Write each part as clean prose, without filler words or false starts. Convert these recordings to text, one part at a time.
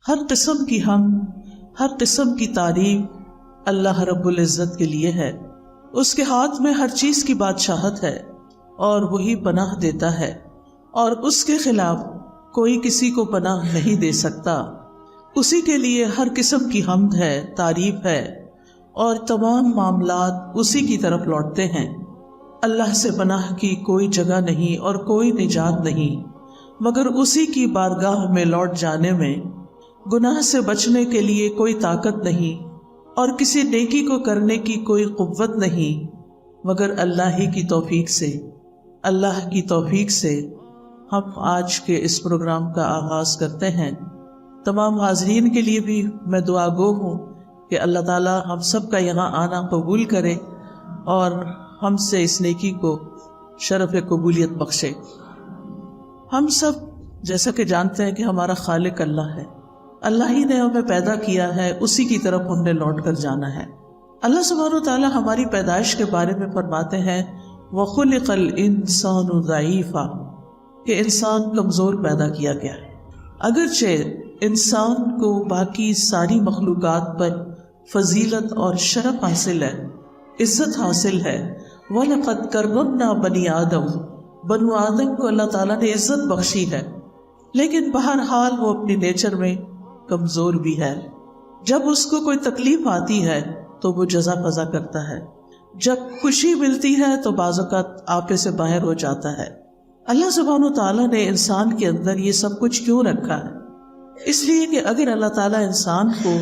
ہر قسم کی ہر قسم کی تعریف اللہ رب العزت کے لیے ہے۔ اس کے ہاتھ میں ہر چیز کی بادشاہت ہے اور وہی پناہ دیتا ہے، اور اس کے خلاف کوئی کسی کو پناہ نہیں دے سکتا۔ اسی کے لیے ہر قسم کی حمد ہے، تعریف ہے، اور تمام معاملات اسی کی طرف لوٹتے ہیں۔ اللہ سے پناہ کی کوئی جگہ نہیں اور کوئی نجات نہیں مگر اسی کی بارگاہ میں لوٹ جانے میں۔ گناہ سے بچنے کے لیے کوئی طاقت نہیں اور کسی نیکی کو کرنے کی کوئی قوت نہیں مگر اللہ ہی کی توفیق سے۔ اللہ کی توفیق سے ہم آج کے اس پروگرام کا آغاز کرتے ہیں۔ تمام حاضرین کے لیے بھی میں دعا گو ہوں کہ اللہ تعالی ہم سب کا یہاں آنا قبول کرے اور ہم سے اس نیکی کو شرف قبولیت بخشے۔ ہم سب جیسا کہ جانتے ہیں کہ ہمارا خالق اللہ ہے، اللہ ہی نے ہمیں پیدا کیا ہے، اسی کی طرف ہم نے لوٹ کر جانا ہے۔ اللہ سبحانہ و تعالی ہماری پیدائش کے بارے میں فرماتے ہیں وَخُلِقَ الْإِنسَانُ ضَعِيفًا، کہ انسان کمزور پیدا کیا گیا ہے۔ اگرچہ انسان کو باقی ساری مخلوقات پر فضیلت اور شرف حاصل ہے، عزت حاصل ہے۔ وَلَقَدْ كَرَّمْنَا بَنِي آدم، بنو آدم کو اللہ تعالیٰ نے عزت بخشی ہے، لیکن بہرحال وہ اپنی نیچر میں کمزور بھی ہے۔ جب اس کو کوئی تکلیف آتی ہے تو وہ جزا فضا کرتا ہے، جب خوشی ملتی ہے تو بعض اوقات آپے سے باہر ہو جاتا ہے۔ اللہ سبحانہ و تعالیٰ نے انسان کے اندر یہ سب کچھ کیوں رکھا ہے؟ اس لیے کہ اگر اللہ تعالیٰ انسان کو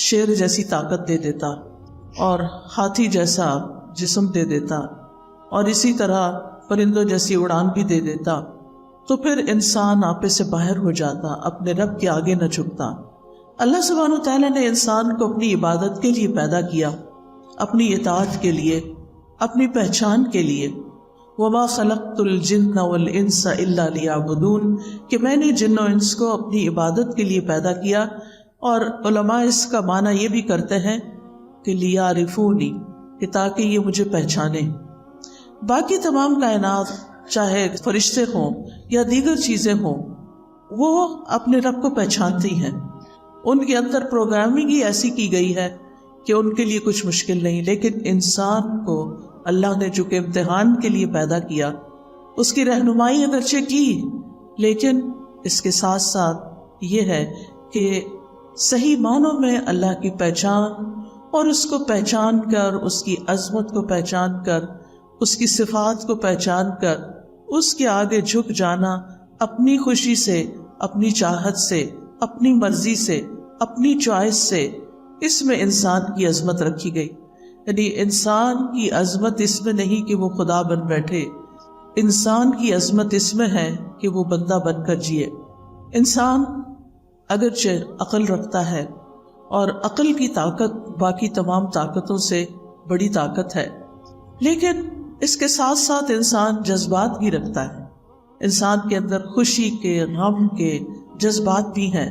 شیر جیسی طاقت دے دیتا اور ہاتھی جیسا جسم دے دیتا اور اسی طرح پرندوں جیسی اڑان بھی دے دیتا تو پھر انسان آپے سے باہر ہو جاتا، اپنے رب کے آگے نہ جھکتا۔ اللہ سبحانہ و تعالیٰ نے انسان کو اپنی عبادت کے لیے پیدا کیا، اپنی اطاعت کے لیے، اپنی پہچان کے لیے۔ وَمَا خَلَقْتُ الْجِنَّ وَالْإِنسَ إِلَّا لِيَعْبُدُونَ، کہ میں نے جن و انس کو اپنی عبادت کے لیے پیدا کیا، اور علماء اس کا معنی یہ بھی کرتے ہیں کہ لِيَعْرِفُونِ، کہ تاکہ یہ مجھے پہچانے۔ باقی تمام کائنات چاہے فرشتے ہوں یا دیگر چیزیں ہوں، وہ اپنے رب کو پہچانتی ہیں، ان کے اندر پروگرامنگ ہی ایسی کی گئی ہے کہ ان کے لیے کچھ مشکل نہیں۔ لیکن انسان کو اللہ نے چونکہ امتحان کے لیے پیدا کیا، اس کی رہنمائی اگرچہ کی، لیکن اس کے ساتھ ساتھ یہ ہے کہ صحیح معنوں میں اللہ کی پہچان اور اس کو پہچان کر، اس کی عظمت کو پہچان کر، اس کی صفات کو پہچان کر اس کے آگے جھک جانا، اپنی خوشی سے، اپنی چاہت سے، اپنی مرضی سے، اپنی چوائس سے، اس میں انسان کی عظمت رکھی گئی۔ یعنی انسان کی عظمت اس میں نہیں کہ وہ خدا بن بیٹھے، انسان کی عظمت اس میں ہے کہ وہ بندہ بن کر جیے۔ انسان اگرچہ عقل رکھتا ہے اور عقل کی طاقت باقی تمام طاقتوں سے بڑی طاقت ہے، لیکن اس کے ساتھ ساتھ انسان جذبات بھی رکھتا ہے۔ انسان کے اندر خوشی کے، غم کے جذبات بھی ہیں۔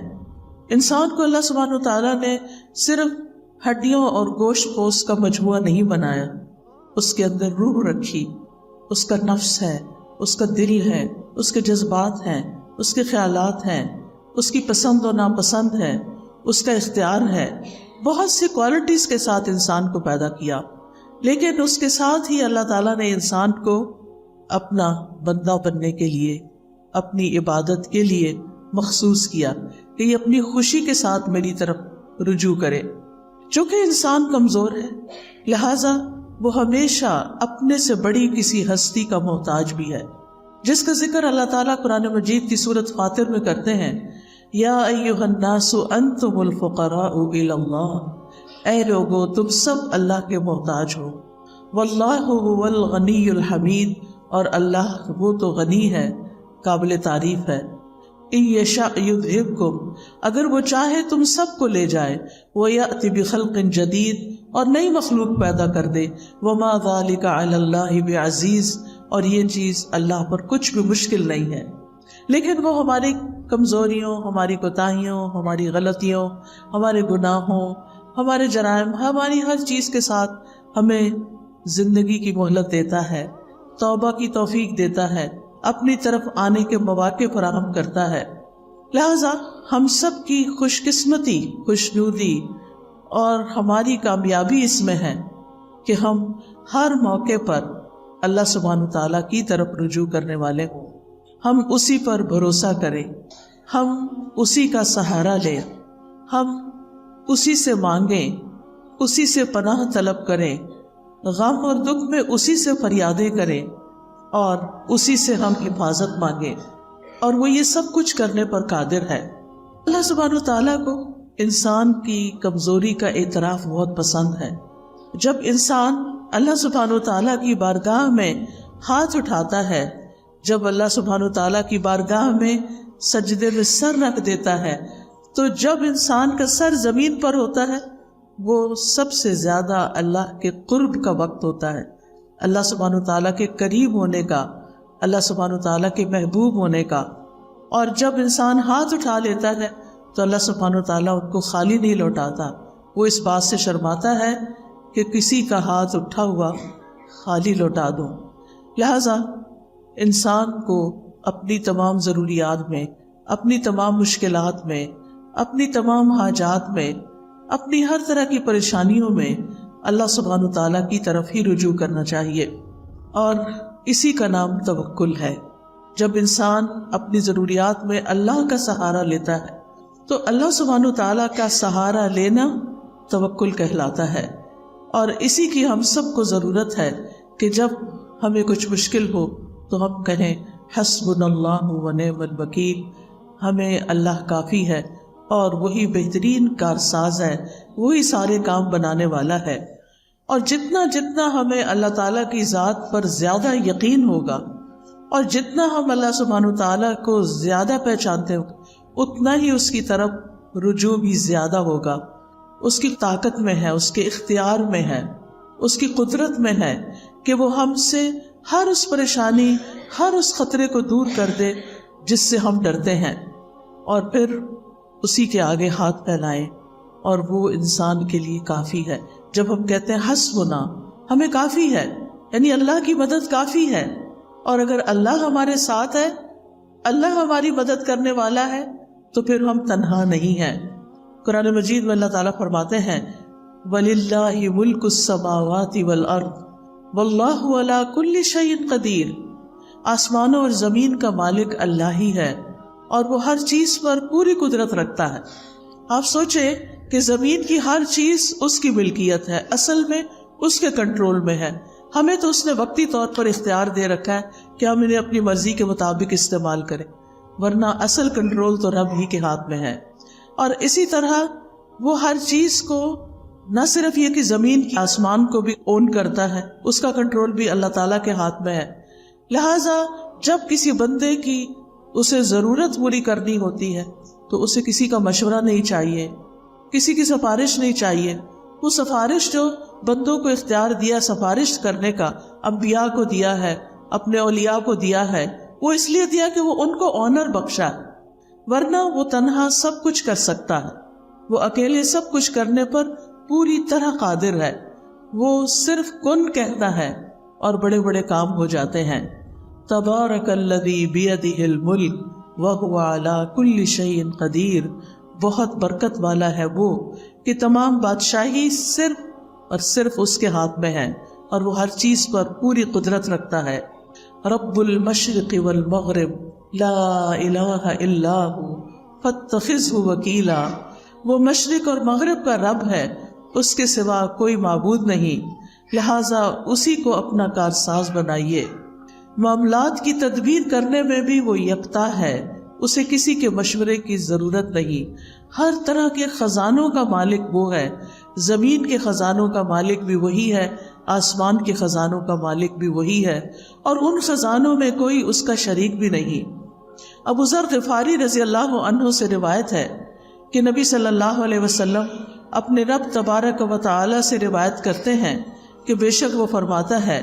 انسان کو اللہ سبحانہ وتعالیٰ نے صرف ہڈیوں اور گوشت پوست کا مجموعہ نہیں بنایا، اس کے اندر روح رکھی، اس کا نفس ہے، اس کا دل ہے، اس کے جذبات ہیں، اس کے خیالات ہیں، اس کی پسند و ناپسند ہے، اس کا اختیار ہے۔ بہت سی کوالٹیز کے ساتھ انسان کو پیدا کیا، لیکن اس کے ساتھ ہی اللہ تعالیٰ نے انسان کو اپنا بندہ بننے کے لیے، اپنی عبادت کے لیے مخصوص کیا کہ یہ اپنی خوشی کے ساتھ میری طرف رجوع کرے۔ چونکہ انسان کمزور ہے، لہٰذا وہ ہمیشہ اپنے سے بڑی کسی ہستی کا محتاج بھی ہے، جس کا ذکر اللہ تعالیٰ قرآن مجید کی سورۃ فاطر میں کرتے ہیں، یا ایھا الناس انتم الفقراء الی اللہ، اے لوگو تم سب اللہ کے محتاج ہو، واللہ هو الغنی الحمید، اور اللہ وہ تو غنی ہے، قابل تعریف ہے۔ ان یشاء یذھبکم، اگر وہ چاہے تم سب کو لے جائے، ویأتی بخلق جدید، اور نئی مخلوق پیدا کر دے، وما ذلک علی اللہ بعزیز، اور یہ چیز اللہ پر کچھ بھی مشکل نہیں ہے۔ لیکن وہ ہماری کمزوریوں، ہماری کوتاہیوں، ہماری غلطیوں، ہمارے گناہوں، ہمارے جرائم، ہماری ہر چیز کے ساتھ ہمیں زندگی کی مہلت دیتا ہے، توبہ کی توفیق دیتا ہے، اپنی طرف آنے کے مواقع فراہم کرتا ہے۔ لہذا ہم سب کی خوش قسمتی، خوشنودی اور ہماری کامیابی اس میں ہے کہ ہم ہر موقع پر اللہ سبحانہ تعالیٰ کی طرف رجوع کرنے والے ہوں، ہم اسی پر بھروسہ کریں، ہم اسی کا سہارا لیں، ہم اسی سے مانگیں، اسی سے پناہ طلب کریں، غم اور دکھ میں اسی سے فریادیں کریں اور اسی سے ہم حفاظت مانگیں، اور وہ یہ سب کچھ کرنے پر قادر ہے۔ اللہ سبحانہ تعالیٰ کو انسان کی کمزوری کا اعتراف بہت پسند ہے۔ جب انسان اللہ سبحانہ تعالیٰ کی بارگاہ میں ہاتھ اٹھاتا ہے، جب اللہ سبحانہ تعالیٰ کی بارگاہ میں سجدے میں سر رکھ دیتا ہے، تو جب انسان کا سر زمین پر ہوتا ہے وہ سب سے زیادہ اللہ کے قرب کا وقت ہوتا ہے، اللہ سبحانہ تعالیٰ کے قریب ہونے کا، اللہ سبحانہ تعالیٰ کے محبوب ہونے کا۔ اور جب انسان ہاتھ اٹھا لیتا ہے تو اللہ سبحانہ تعالیٰ ان کو خالی نہیں لوٹاتا، وہ اس بات سے شرماتا ہے کہ کسی کا ہاتھ اٹھا ہوا خالی لوٹا دوں۔ لہذا انسان کو اپنی تمام ضروریات میں، اپنی تمام مشکلات میں، اپنی تمام حاجات میں، اپنی ہر طرح کی پریشانیوں میں اللہ سبحانہ تعالیٰ کی طرف ہی رجوع کرنا چاہیے، اور اسی کا نام توکل ہے۔ جب انسان اپنی ضروریات میں اللہ کا سہارا لیتا ہے تو اللہ سبحانہ تعالیٰ کا سہارا لینا توکل کہلاتا ہے، اور اسی کی ہم سب کو ضرورت ہے کہ جب ہمیں کچھ مشکل ہو تو ہم کہیں حسبنا اللہ و نعم الوکیل، ہمیں اللہ کافی ہے اور وہی بہترین کارساز ہے، وہی سارے کام بنانے والا ہے۔ اور جتنا جتنا ہمیں اللہ تعالیٰ کی ذات پر زیادہ یقین ہوگا اور جتنا ہم اللہ سبحانہ تعالیٰ کو زیادہ پہچانتے ہوں، اتنا ہی اس کی طرف رجوع بھی زیادہ ہوگا۔ اس کی طاقت میں ہے، اس کے اختیار میں ہے، اس کی قدرت میں ہے کہ وہ ہم سے ہر اس پریشانی، ہر اس خطرے کو دور کر دے جس سے ہم ڈرتے ہیں، اور پھر اسی کے آگے ہاتھ پھیلائیں، اور وہ انسان کے لیے کافی ہے۔ جب ہم کہتے ہیں حسبنا، ہمیں کافی ہے، یعنی اللہ کی مدد کافی ہے، اور اگر اللہ ہمارے ساتھ ہے، اللہ ہماری مدد کرنے والا ہے، تو پھر ہم تنہا نہیں ہیں۔ قرآن مجید میں اللہ تعالیٰ فرماتے ہیں وَلِلَّهِ مُلْكُ السَّمَاوَاتِ وَالْأَرْضِ وَاللَّهُ عَلَىٰ كُلِّ شَيْءٍ قَدِيرٌ، آسمانوں اور زمین کا مالک اللہ ہی ہے اور وہ ہر چیز پر پوری قدرت رکھتا ہے۔ آپ سوچیں کہ زمین کی ہر چیز اس کی ملکیت ہے، اصل میں اس کے کنٹرول میں ہے، ہمیں تو اس نے وقتی طور پر اختیار دے رکھا ہے کہ ہم انہیں اپنی مرضی کے مطابق استعمال کریں، ورنہ اصل کنٹرول تو رب ہی کے ہاتھ میں ہے۔ اور اسی طرح وہ ہر چیز کو نہ صرف یہ کہ زمین کی، آسمان کو بھی اون کرتا ہے، اس کا کنٹرول بھی اللہ تعالیٰ کے ہاتھ میں ہے۔ لہٰذا جب کسی بندے کی اسے ضرورت پوری کرنی ہوتی ہے تو اسے کسی کا مشورہ نہیں چاہیے، کسی کی سفارش نہیں چاہیے۔ وہ سفارش جو بندوں کو اختیار دیا سفارش کرنے کا، انبیاء کو دیا ہے، اپنے اولیاء کو دیا ہے، وہ اس لیے دیا کہ وہ ان کو آنر بخشا ہے، ورنہ وہ تنہا سب کچھ کر سکتا ہے، وہ اکیلے سب کچھ کرنے پر پوری طرح قادر ہے۔ وہ صرف کن کہتا ہے اور بڑے بڑے کام ہو جاتے ہیں۔ تبارک الذی بیدہ الملک وہو علی کل شیء قدیر، بہت برکت والا ہے وہ کہ تمام بادشاہی صرف اور صرف اس کے ہاتھ میں ہے اور وہ ہر چیز پر پوری قدرت رکھتا ہے۔ رب المشرق والمغرب لا الہ الا ہو فاتخذہ وکیلا، وہ مشرق اور مغرب کا رب ہے، اس کے سوا کوئی معبود نہیں، لہٰذا اسی کو اپنا کارساز بنائیے۔ معاملات کی تدبیر کرنے میں بھی وہ یکتا ہے، اسے کسی کے مشورے کی ضرورت نہیں۔ ہر طرح کے خزانوں کا مالک وہ ہے، زمین کے خزانوں کا مالک بھی وہی ہے، آسمان کے خزانوں کا مالک بھی وہی ہے، اور ان خزانوں میں کوئی اس کا شریک بھی نہیں۔ ابو ذر غفاری رضی اللہ عنہ سے روایت ہے کہ نبی صلی اللہ علیہ وسلم اپنے رب تبارک و تعالی سے روایت کرتے ہیں کہ بے شک وہ فرماتا ہے،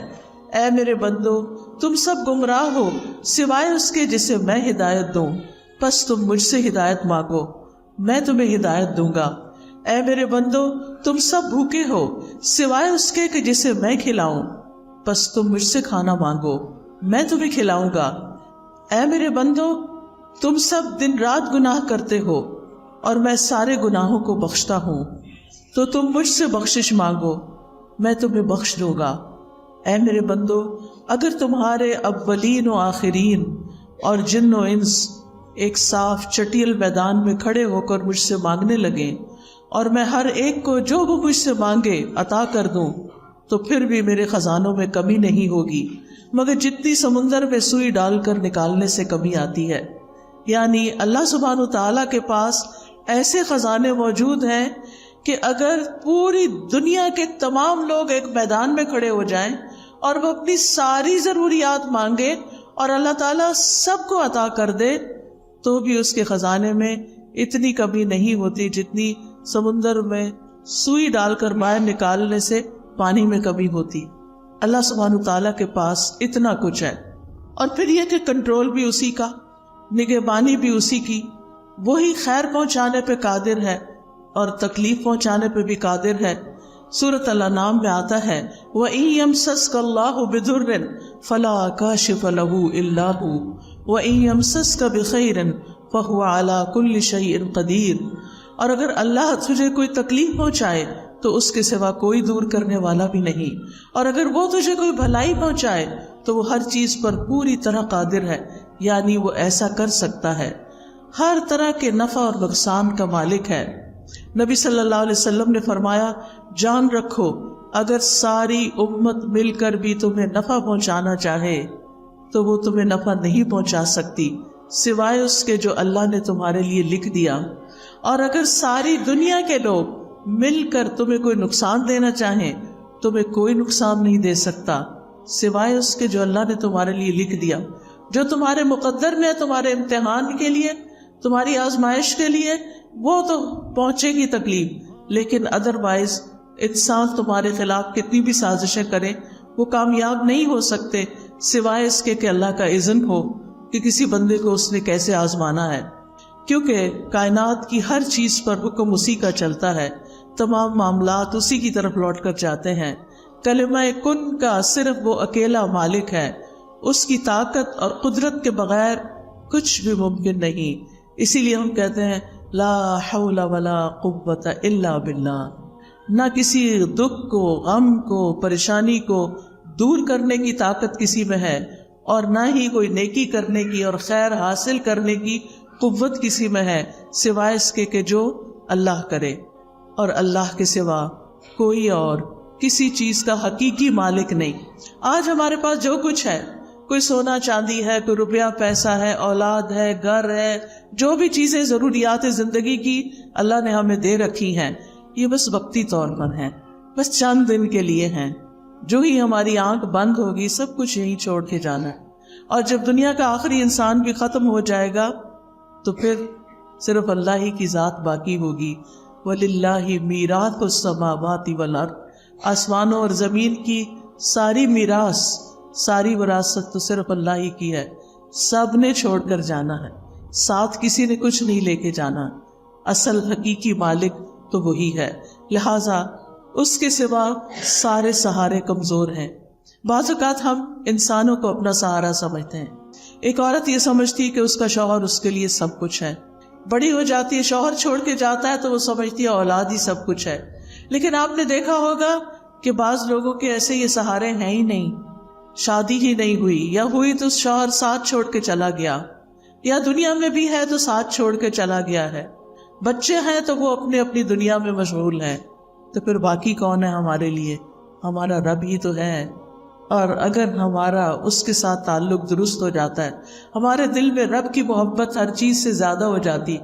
اے میرے بندو، تم سب گمراہ ہو سوائے اس کے جسے میں ہدایت دوں، پس تم مجھ سے ہدایت مانگو، میں تمہیں ہدایت دوں گا۔ اے میرے بندو، تم سب بھوکے ہو سوائے اس کے کہ جسے میں کھلاؤں، پس تم مجھ سے کھانا مانگو، میں تمہیں کھلاؤں گا۔ اے میرے بندو، تم سب دن رات گناہ کرتے ہو اور میں سارے گناہوں کو بخشتا ہوں، تو تم مجھ سے بخشش مانگو، میں تمہیں بخش دوں گا۔ اے میرے بندو، اگر تمہارے اولین و آخرین اور جن و انس ایک صاف چٹیل میدان میں کھڑے ہو کر مجھ سے مانگنے لگیں اور میں ہر ایک کو جو وہ مجھ سے مانگے عطا کر دوں، تو پھر بھی میرے خزانوں میں کمی نہیں ہوگی مگر جتنی سمندر میں سوئی ڈال کر نکالنے سے کمی آتی ہے۔ یعنی اللہ سبحانہ تعالیٰ کے پاس ایسے خزانے موجود ہیں کہ اگر پوری دنیا کے تمام لوگ ایک میدان میں کھڑے ہو جائیں اور وہ اپنی ساری ضروریات مانگے اور اللہ تعالیٰ سب کو عطا کر دے، تو بھی اس کے خزانے میں اتنی کمی نہیں ہوتی جتنی سمندر میں سوئی ڈال کر باہر نکالنے سے پانی میں کمی ہوتی۔ اللہ سبحانہ تعالیٰ کے پاس اتنا کچھ ہے، اور پھر یہ کہ کنٹرول بھی اسی کا، نگہبانی بھی اسی کی، وہی خیر پہنچانے پہ قادر ہے اور تکلیف پہنچانے پہ بھی قادر ہے۔ سورۃ الانعام میں آتا ہے وَإِن يَمْسَسْكَ اللَّهُ بِضُرٍّ فَلَا كَاشِفَ لَهُ إِلَّا هُوَ وَإِن يَمْسَسْكَ بِخَيْرٍ فَهُوَ عَلَى كُلِّ شَيْءٍ قَدِيرٌ، اور اگر اللہ تجھے کوئی تکلیف پہنچائے تو اس کے سوا کوئی دور کرنے والا بھی نہیں، اور اگر وہ تجھے کوئی بھلائی پہنچائے تو وہ ہر چیز پر پوری طرح قادر ہے، یعنی وہ ایسا کر سکتا ہے، ہر طرح کے نفع اور نقصان کا مالک ہے۔ نبی صلی اللہ علیہ وسلم نے فرمایا، جان رکھو اگر ساری امت مل کر بھی تمہیں نفع پہنچانا چاہے تو وہ تمہیں نفع نہیں پہنچا سکتی سوائے اس کے جو اللہ نے تمہارے لیے لکھ دیا، اور اگر ساری دنیا کے لوگ مل کر تمہیں کوئی نقصان دینا چاہیں تمہیں کوئی نقصان نہیں دے سکتا سوائے اس کے جو اللہ نے تمہارے لیے لکھ دیا، جو تمہارے مقدر میں تمہارے امتحان کے لیے، تمہاری آزمائش کے لیے، وہ تو پہنچے گی تکلیف، لیکن ادروائز انسان تمہارے خلاف کتنی بھی سازشیں کرے وہ کامیاب نہیں ہو سکتے سوائے اس کے کہ اللہ کا اذن ہو کہ کسی بندے کو اس نے کیسے آزمانا ہے، کیونکہ کائنات کی ہر چیز پر حکم اسی کا چلتا ہے، تمام معاملات اسی کی طرف لوٹ کر جاتے ہیں۔ کلمہ کن کا صرف وہ اکیلا مالک ہے، اس کی طاقت اور قدرت کے بغیر کچھ بھی ممکن نہیں۔ اسی لیے ہم کہتے ہیں لا حول ولا قوت الا باللہ، نہ کسی دکھ کو، غم کو، پریشانی کو دور کرنے کی طاقت کسی میں ہے، اور نہ ہی کوئی نیکی کرنے کی اور خیر حاصل کرنے کی قوت کسی میں ہے سوائے اس کے کہ جو اللہ کرے، اور اللہ کے سوا کوئی اور کسی چیز کا حقیقی مالک نہیں۔ آج ہمارے پاس جو کچھ ہے، کوئی سونا چاندی ہے، کوئی روپیہ پیسہ ہے، اولاد ہے، گھر ہے، جو بھی چیزیں ضروریات زندگی کی اللہ نے ہمیں دے رکھی ہیں، یہ بس وقتی طور پر ہیں، بس چند دن کے لیے ہیں۔ جو ہی ہماری آنکھ بند ہوگی سب کچھ یہیں چھوڑ کے جانا ہے، اور جب دنیا کا آخری انسان بھی ختم ہو جائے گا تو پھر صرف اللہ ہی کی ذات باقی ہوگی۔ وَلِلَّهِ مِيرَاثُ السَّمَاوَاتِ وَالْأَرْضِ، آسمانوں اور زمین کی ساری میراث، ساری وراثت تو صرف اللہ ہی کی ہے، سب نے چھوڑ کر جانا ہے، ساتھ کسی نے کچھ نہیں لے کے جانا، اصل حقیقی مالک تو وہی ہے، لہٰذا اس کے سوا سارے سہارے کمزور ہیں۔ بعض اوقات ہم انسانوں کو اپنا سہارا سمجھتے ہیں۔ ایک عورت یہ سمجھتی کہ اس کا شوہر اس کے لیے سب کچھ ہے، بڑی ہو جاتی ہے، شوہر چھوڑ کے جاتا ہے تو وہ سمجھتی ہے اولاد ہی سب کچھ ہے، لیکن آپ نے دیکھا ہوگا کہ بعض لوگوں کے ایسے یہ سہارے ہیں ہی نہیں، شادی ہی نہیں ہوئی، یا ہوئی تو شوہر ساتھ چھوڑ کے چلا گیا، یا دنیا میں بھی ہے تو ساتھ چھوڑ کے چلا گیا ہے، بچے ہیں تو وہ اپنی اپنی دنیا میں مشغول ہیں، تو پھر باقی کون ہے ہمارے لیے؟ ہمارا رب ہی تو ہے۔ اور اگر ہمارا اس کے ساتھ تعلق درست ہو جاتا ہے، ہمارے دل میں رب کی محبت ہر چیز سے زیادہ ہو جاتی،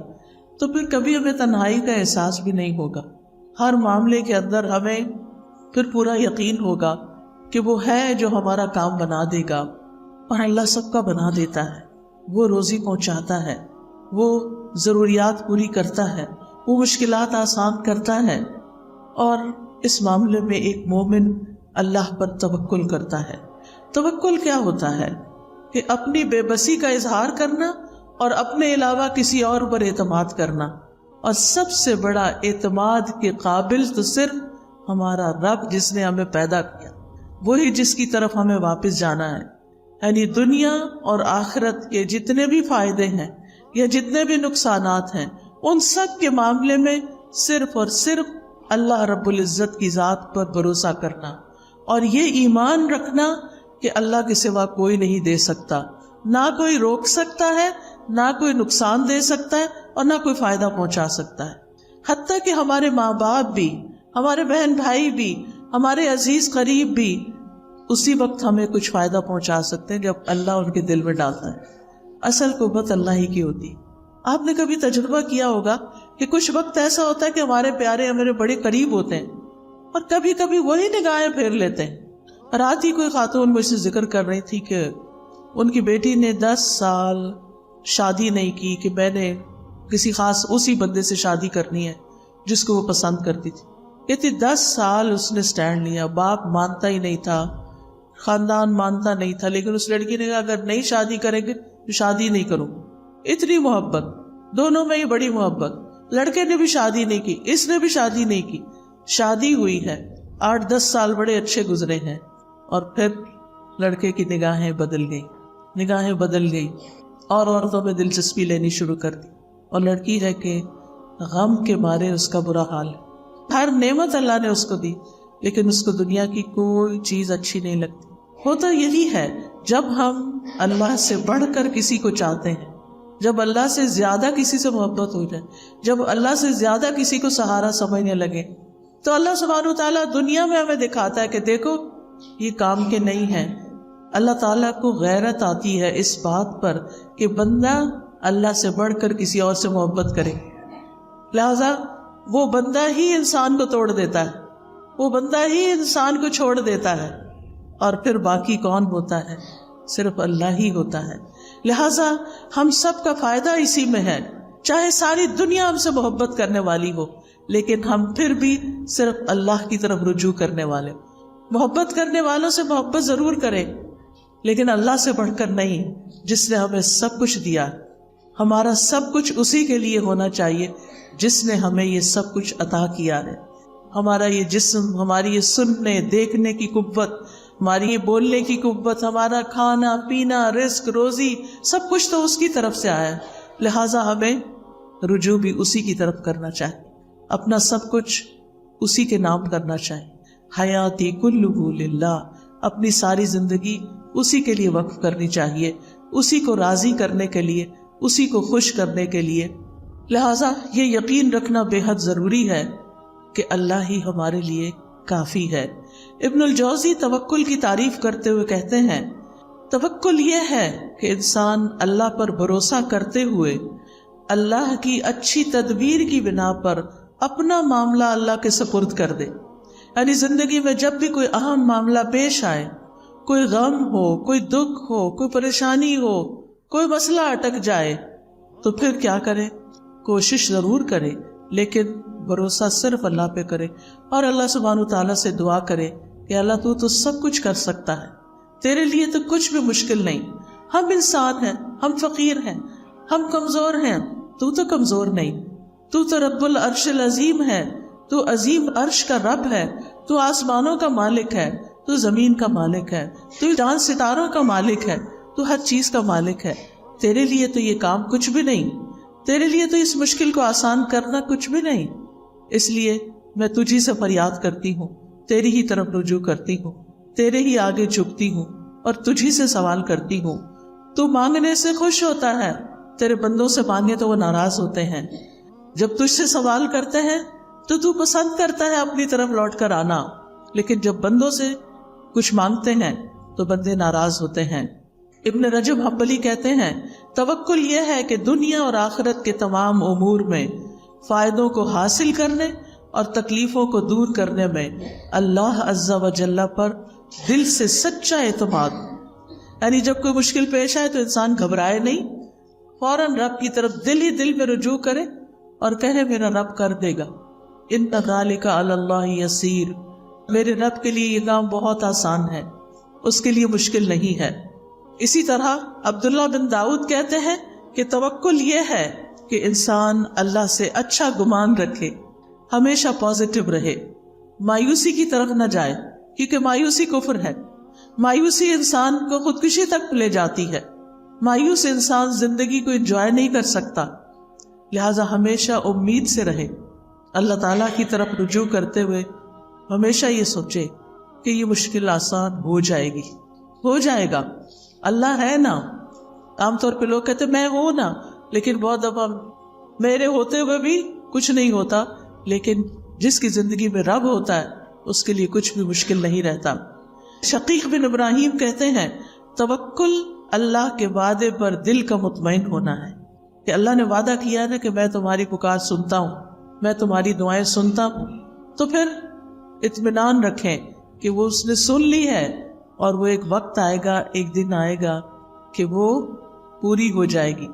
تو پھر کبھی ہمیں تنہائی کا احساس بھی نہیں ہوگا۔ ہر معاملے کے اندر ہمیں پھر پورا یقین ہوگا کہ وہ ہے جو ہمارا کام بنا دے گا، اور اللہ سب کا بنا دیتا ہے، وہ روزی پہنچاتا ہے، وہ ضروریات پوری کرتا ہے، وہ مشکلات آسان کرتا ہے، اور اس معاملے میں ایک مومن اللہ پر توکل کرتا ہے۔ توکل کیا ہوتا ہے؟ کہ اپنی بے بسی کا اظہار کرنا اور اپنے علاوہ کسی اور پر اعتماد کرنا، اور سب سے بڑا اعتماد کے قابل تو صرف ہمارا رب جس نے ہمیں پیدا کیا، وہی جس کی طرف ہمیں واپس جانا ہے۔ یعنی دنیا اور آخرت کے جتنے بھی فائدے ہیں، یا جتنے بھی نقصانات ہیں ان سب کے معاملے میں صرف اور صرف اللہ رب العزت کی ذات پر بھروسہ کرنا، اور یہ ایمان رکھنا کہ اللہ کے سوا کوئی نہیں دے سکتا، نہ کوئی روک سکتا ہے، نہ کوئی نقصان دے سکتا ہے، اور نہ کوئی فائدہ پہنچا سکتا ہے۔ حتیٰ کہ ہمارے ماں باپ بھی، ہمارے بہن بھائی بھی، ہمارے عزیز قریب بھی اسی وقت ہمیں کچھ فائدہ پہنچا سکتے ہیں جب اللہ ان کے دل میں ڈالتا ہے۔ اصل قوت اللہ ہی کی ہوتی۔ آپ نے کبھی تجربہ کیا ہوگا کہ کچھ وقت ایسا ہوتا ہے کہ ہمارے پیارے ہمارے بڑے قریب ہوتے ہیں اور کبھی کبھی وہی نگاہیں پھیر لیتے ہیں۔ رات ہی کوئی خاتون مجھ سے ذکر کر رہی تھی کہ ان کی بیٹی نے 10 سال شادی نہیں کی کہ میں نے کسی خاص اسی بندے سے شادی کرنی ہے جس کو وہ پسند کرتی تھی۔ کہتی 10 سال اس نے سٹینڈ لیا، باپ مانتا ہی نہیں تھا، خاندان مانتا نہیں تھا، لیکن اس لڑکی نے کہا اگر نہیں شادی کریں گے تو شادی نہیں کروں۔ اتنی محبت، دونوں میں ہی بڑی محبت۔ لڑکے نے بھی شادی نہیں کی، اس نے بھی شادی نہیں کی، شادی ہوئی ہے، 8-10 سال بڑے اچھے گزرے ہیں، اور پھر لڑکے کی نگاہیں بدل گئی اور عورتوں میں دلچسپی لینی شروع کر دی، اور لڑکی ہے کہ غم کے مارے اس کا برا حال ہے۔ ہر نعمت اللہ نے اس کو دی، لیکن اس کو دنیا کی کوئی چیز اچھی نہیں لگتی۔ ہوتا یہی ہے جب ہم اللہ سے بڑھ کر کسی کو چاہتے ہیں، جب اللہ سے زیادہ کسی سے محبت ہو جائے، جب اللہ سے زیادہ کسی کو سہارا سمجھنے لگے، تو اللہ سبحانہ وتعالیٰ دنیا میں ہمیں دکھاتا ہے کہ دیکھو یہ کام کے نہیں ہیں۔ اللہ تعالیٰ کو غیرت آتی ہے اس بات پر کہ بندہ اللہ سے بڑھ کر کسی اور سے محبت کرے، لہذا وہ بندہ ہی انسان کو توڑ دیتا ہے، وہ بندہ ہی انسان کو چھوڑ دیتا ہے، اور پھر باقی کون ہوتا ہے؟ صرف اللہ ہی ہوتا ہے۔ لہذا ہم سب کا فائدہ اسی میں ہے، چاہے ساری دنیا ہم سے محبت کرنے والی ہو، لیکن ہم پھر بھی صرف اللہ کی طرف رجوع کرنے والے۔ محبت کرنے والوں سے محبت ضرور کریں، لیکن اللہ سے بڑھ کر نہیں، جس نے ہمیں سب کچھ دیا۔ ہمارا سب کچھ اسی کے لیے ہونا چاہیے جس نے ہمیں یہ سب کچھ عطا کیا ہے۔ ہمارا یہ جسم، ہماری یہ سننے دیکھنے کی قوت، ہماری یہ بولنے کی قوت، ہمارا کھانا پینا، رزق روزی، سب کچھ تو اس کی طرف سے آیا ہے، لہٰذا ہمیں رجوع بھی اسی کی طرف کرنا چاہیے، اپنا سب کچھ اسی کے نام کرنا چاہیے۔ حیاتی کلہ للہ، اپنی ساری زندگی اسی کے لیے وقف کرنی چاہیے، اسی کو راضی کرنے کے لیے، اسی کو خوش کرنے کے لیے۔ لہٰذا یہ یقین رکھنا بے حد ضروری ہے کہ اللہ ہی ہمارے لیے کافی ہے۔ ابن الجوزی توکل کی تعریف کرتے ہوئے کہتے ہیں، توکل یہ ہے کہ انسان اللہ پر بھروسہ کرتے ہوئے اللہ کی اچھی تدبیر کی بنا پر اپنا معاملہ اللہ کے سپرد کر دے۔ یعنی زندگی میں جب بھی کوئی اہم معاملہ پیش آئے، کوئی غم ہو، کوئی دکھ ہو، کوئی پریشانی ہو، کوئی مسئلہ اٹک جائے، تو پھر کیا کرے؟ کوشش ضرور کرے، لیکن بھروسہ صرف اللہ پہ کرے، اور اللہ سبحانہ تعالیٰ سے دعا کرے کہ اللہ تو سب کچھ کر سکتا ہے، تیرے لیے تو کچھ بھی مشکل نہیں۔ ہم انسان ہیں، ہم فقیر ہیں، ہم کمزور ہیں، تو کمزور نہیں، تو رب العرش العظیم ہے، تو عظیم عرش کا رب ہے، تو آسمانوں کا مالک ہے، تو زمین کا مالک ہے، تو چاند ستاروں کا مالک ہے، تو ہر چیز کا مالک ہے۔ تیرے لیے تو یہ کام کچھ بھی نہیں، تیرے لیے تو اس مشکل کو آسان کرنا کچھ بھی نہیں، اس لیے میں تجھی سے فریاد کرتی ہوں، تیری ہی طرف رجوع کرتی ہوں، تیرے ہی آگے جھکتی ہوں اور تجھی سے سوال کرتی ہوں۔ تو مانگنے سے خوش ہوتا ہے، تیرے بندوں سے مانگے تو وہ ناراض ہوتے ہیں۔ جب تجھ سے سوال کرتے ہیں تو پسند کرتا ہے اپنی طرف لوٹ کر آنا، لیکن جب بندوں سے کچھ مانگتے ہیں تو بندے ناراض ہوتے ہیں۔ ابن رجب حنبلی کہتے ہیں، توکل یہ ہے کہ دنیا اور آخرت کے تمام امور میں فائدوں کو حاصل کرنے اور تکلیفوں کو دور کرنے میں اللہ عز و جل پر دل سے سچا اعتماد، یعنی جب کوئی مشکل پیش آئے تو انسان گھبرائے نہیں، فوراً رب کی طرف دل ہی دل میں رجوع کرے اور کہے میرا رب کر دے گا، ان ذالک علی اللہ یسیر، میرے رب کے لیے یہ کام بہت آسان ہے، اس کے لیے مشکل نہیں ہے۔ اسی طرح عبداللہ بن داؤد کہتے ہیں کہ توکل یہ ہے کہ انسان اللہ سے اچھا گمان رکھے، ہمیشہ پازیٹو رہے، مایوسی کی طرف نہ جائے، کیونکہ مایوسی کفر ہے، مایوسی انسان کو خودکشی تک لے جاتی ہے۔ مایوس انسان زندگی کو انجوائے نہیں کر سکتا، لہذا ہمیشہ امید سے رہے، اللہ تعالیٰ کی طرف رجوع کرتے ہوئے ہمیشہ یہ سوچے کہ یہ مشکل آسان ہو جائے گی، ہو جائے گا، اللہ ہے نا۔ عام طور پہ لوگ کہتے میں ہوں نا، لیکن بہت دفعہ میرے ہوتے ہوئے بھی کچھ نہیں ہوتا، لیکن جس کی زندگی میں رب ہوتا ہے اس کے لیے کچھ بھی مشکل نہیں رہتا۔ شقیق بن ابراہیم کہتے ہیں توکل اللہ کے وعدے پر دل کا مطمئن ہونا ہے، کہ اللہ نے وعدہ کیا ہے نا کہ میں تمہاری پکار سنتا ہوں، میں تمہاری دعائیں سنتا ہوں، تو پھر اطمینان رکھیں کہ وہ اس نے سن لی ہے، اور وہ ایک وقت آئے گا، ایک دن آئے گا کہ وہ پوری ہو جائے گی۔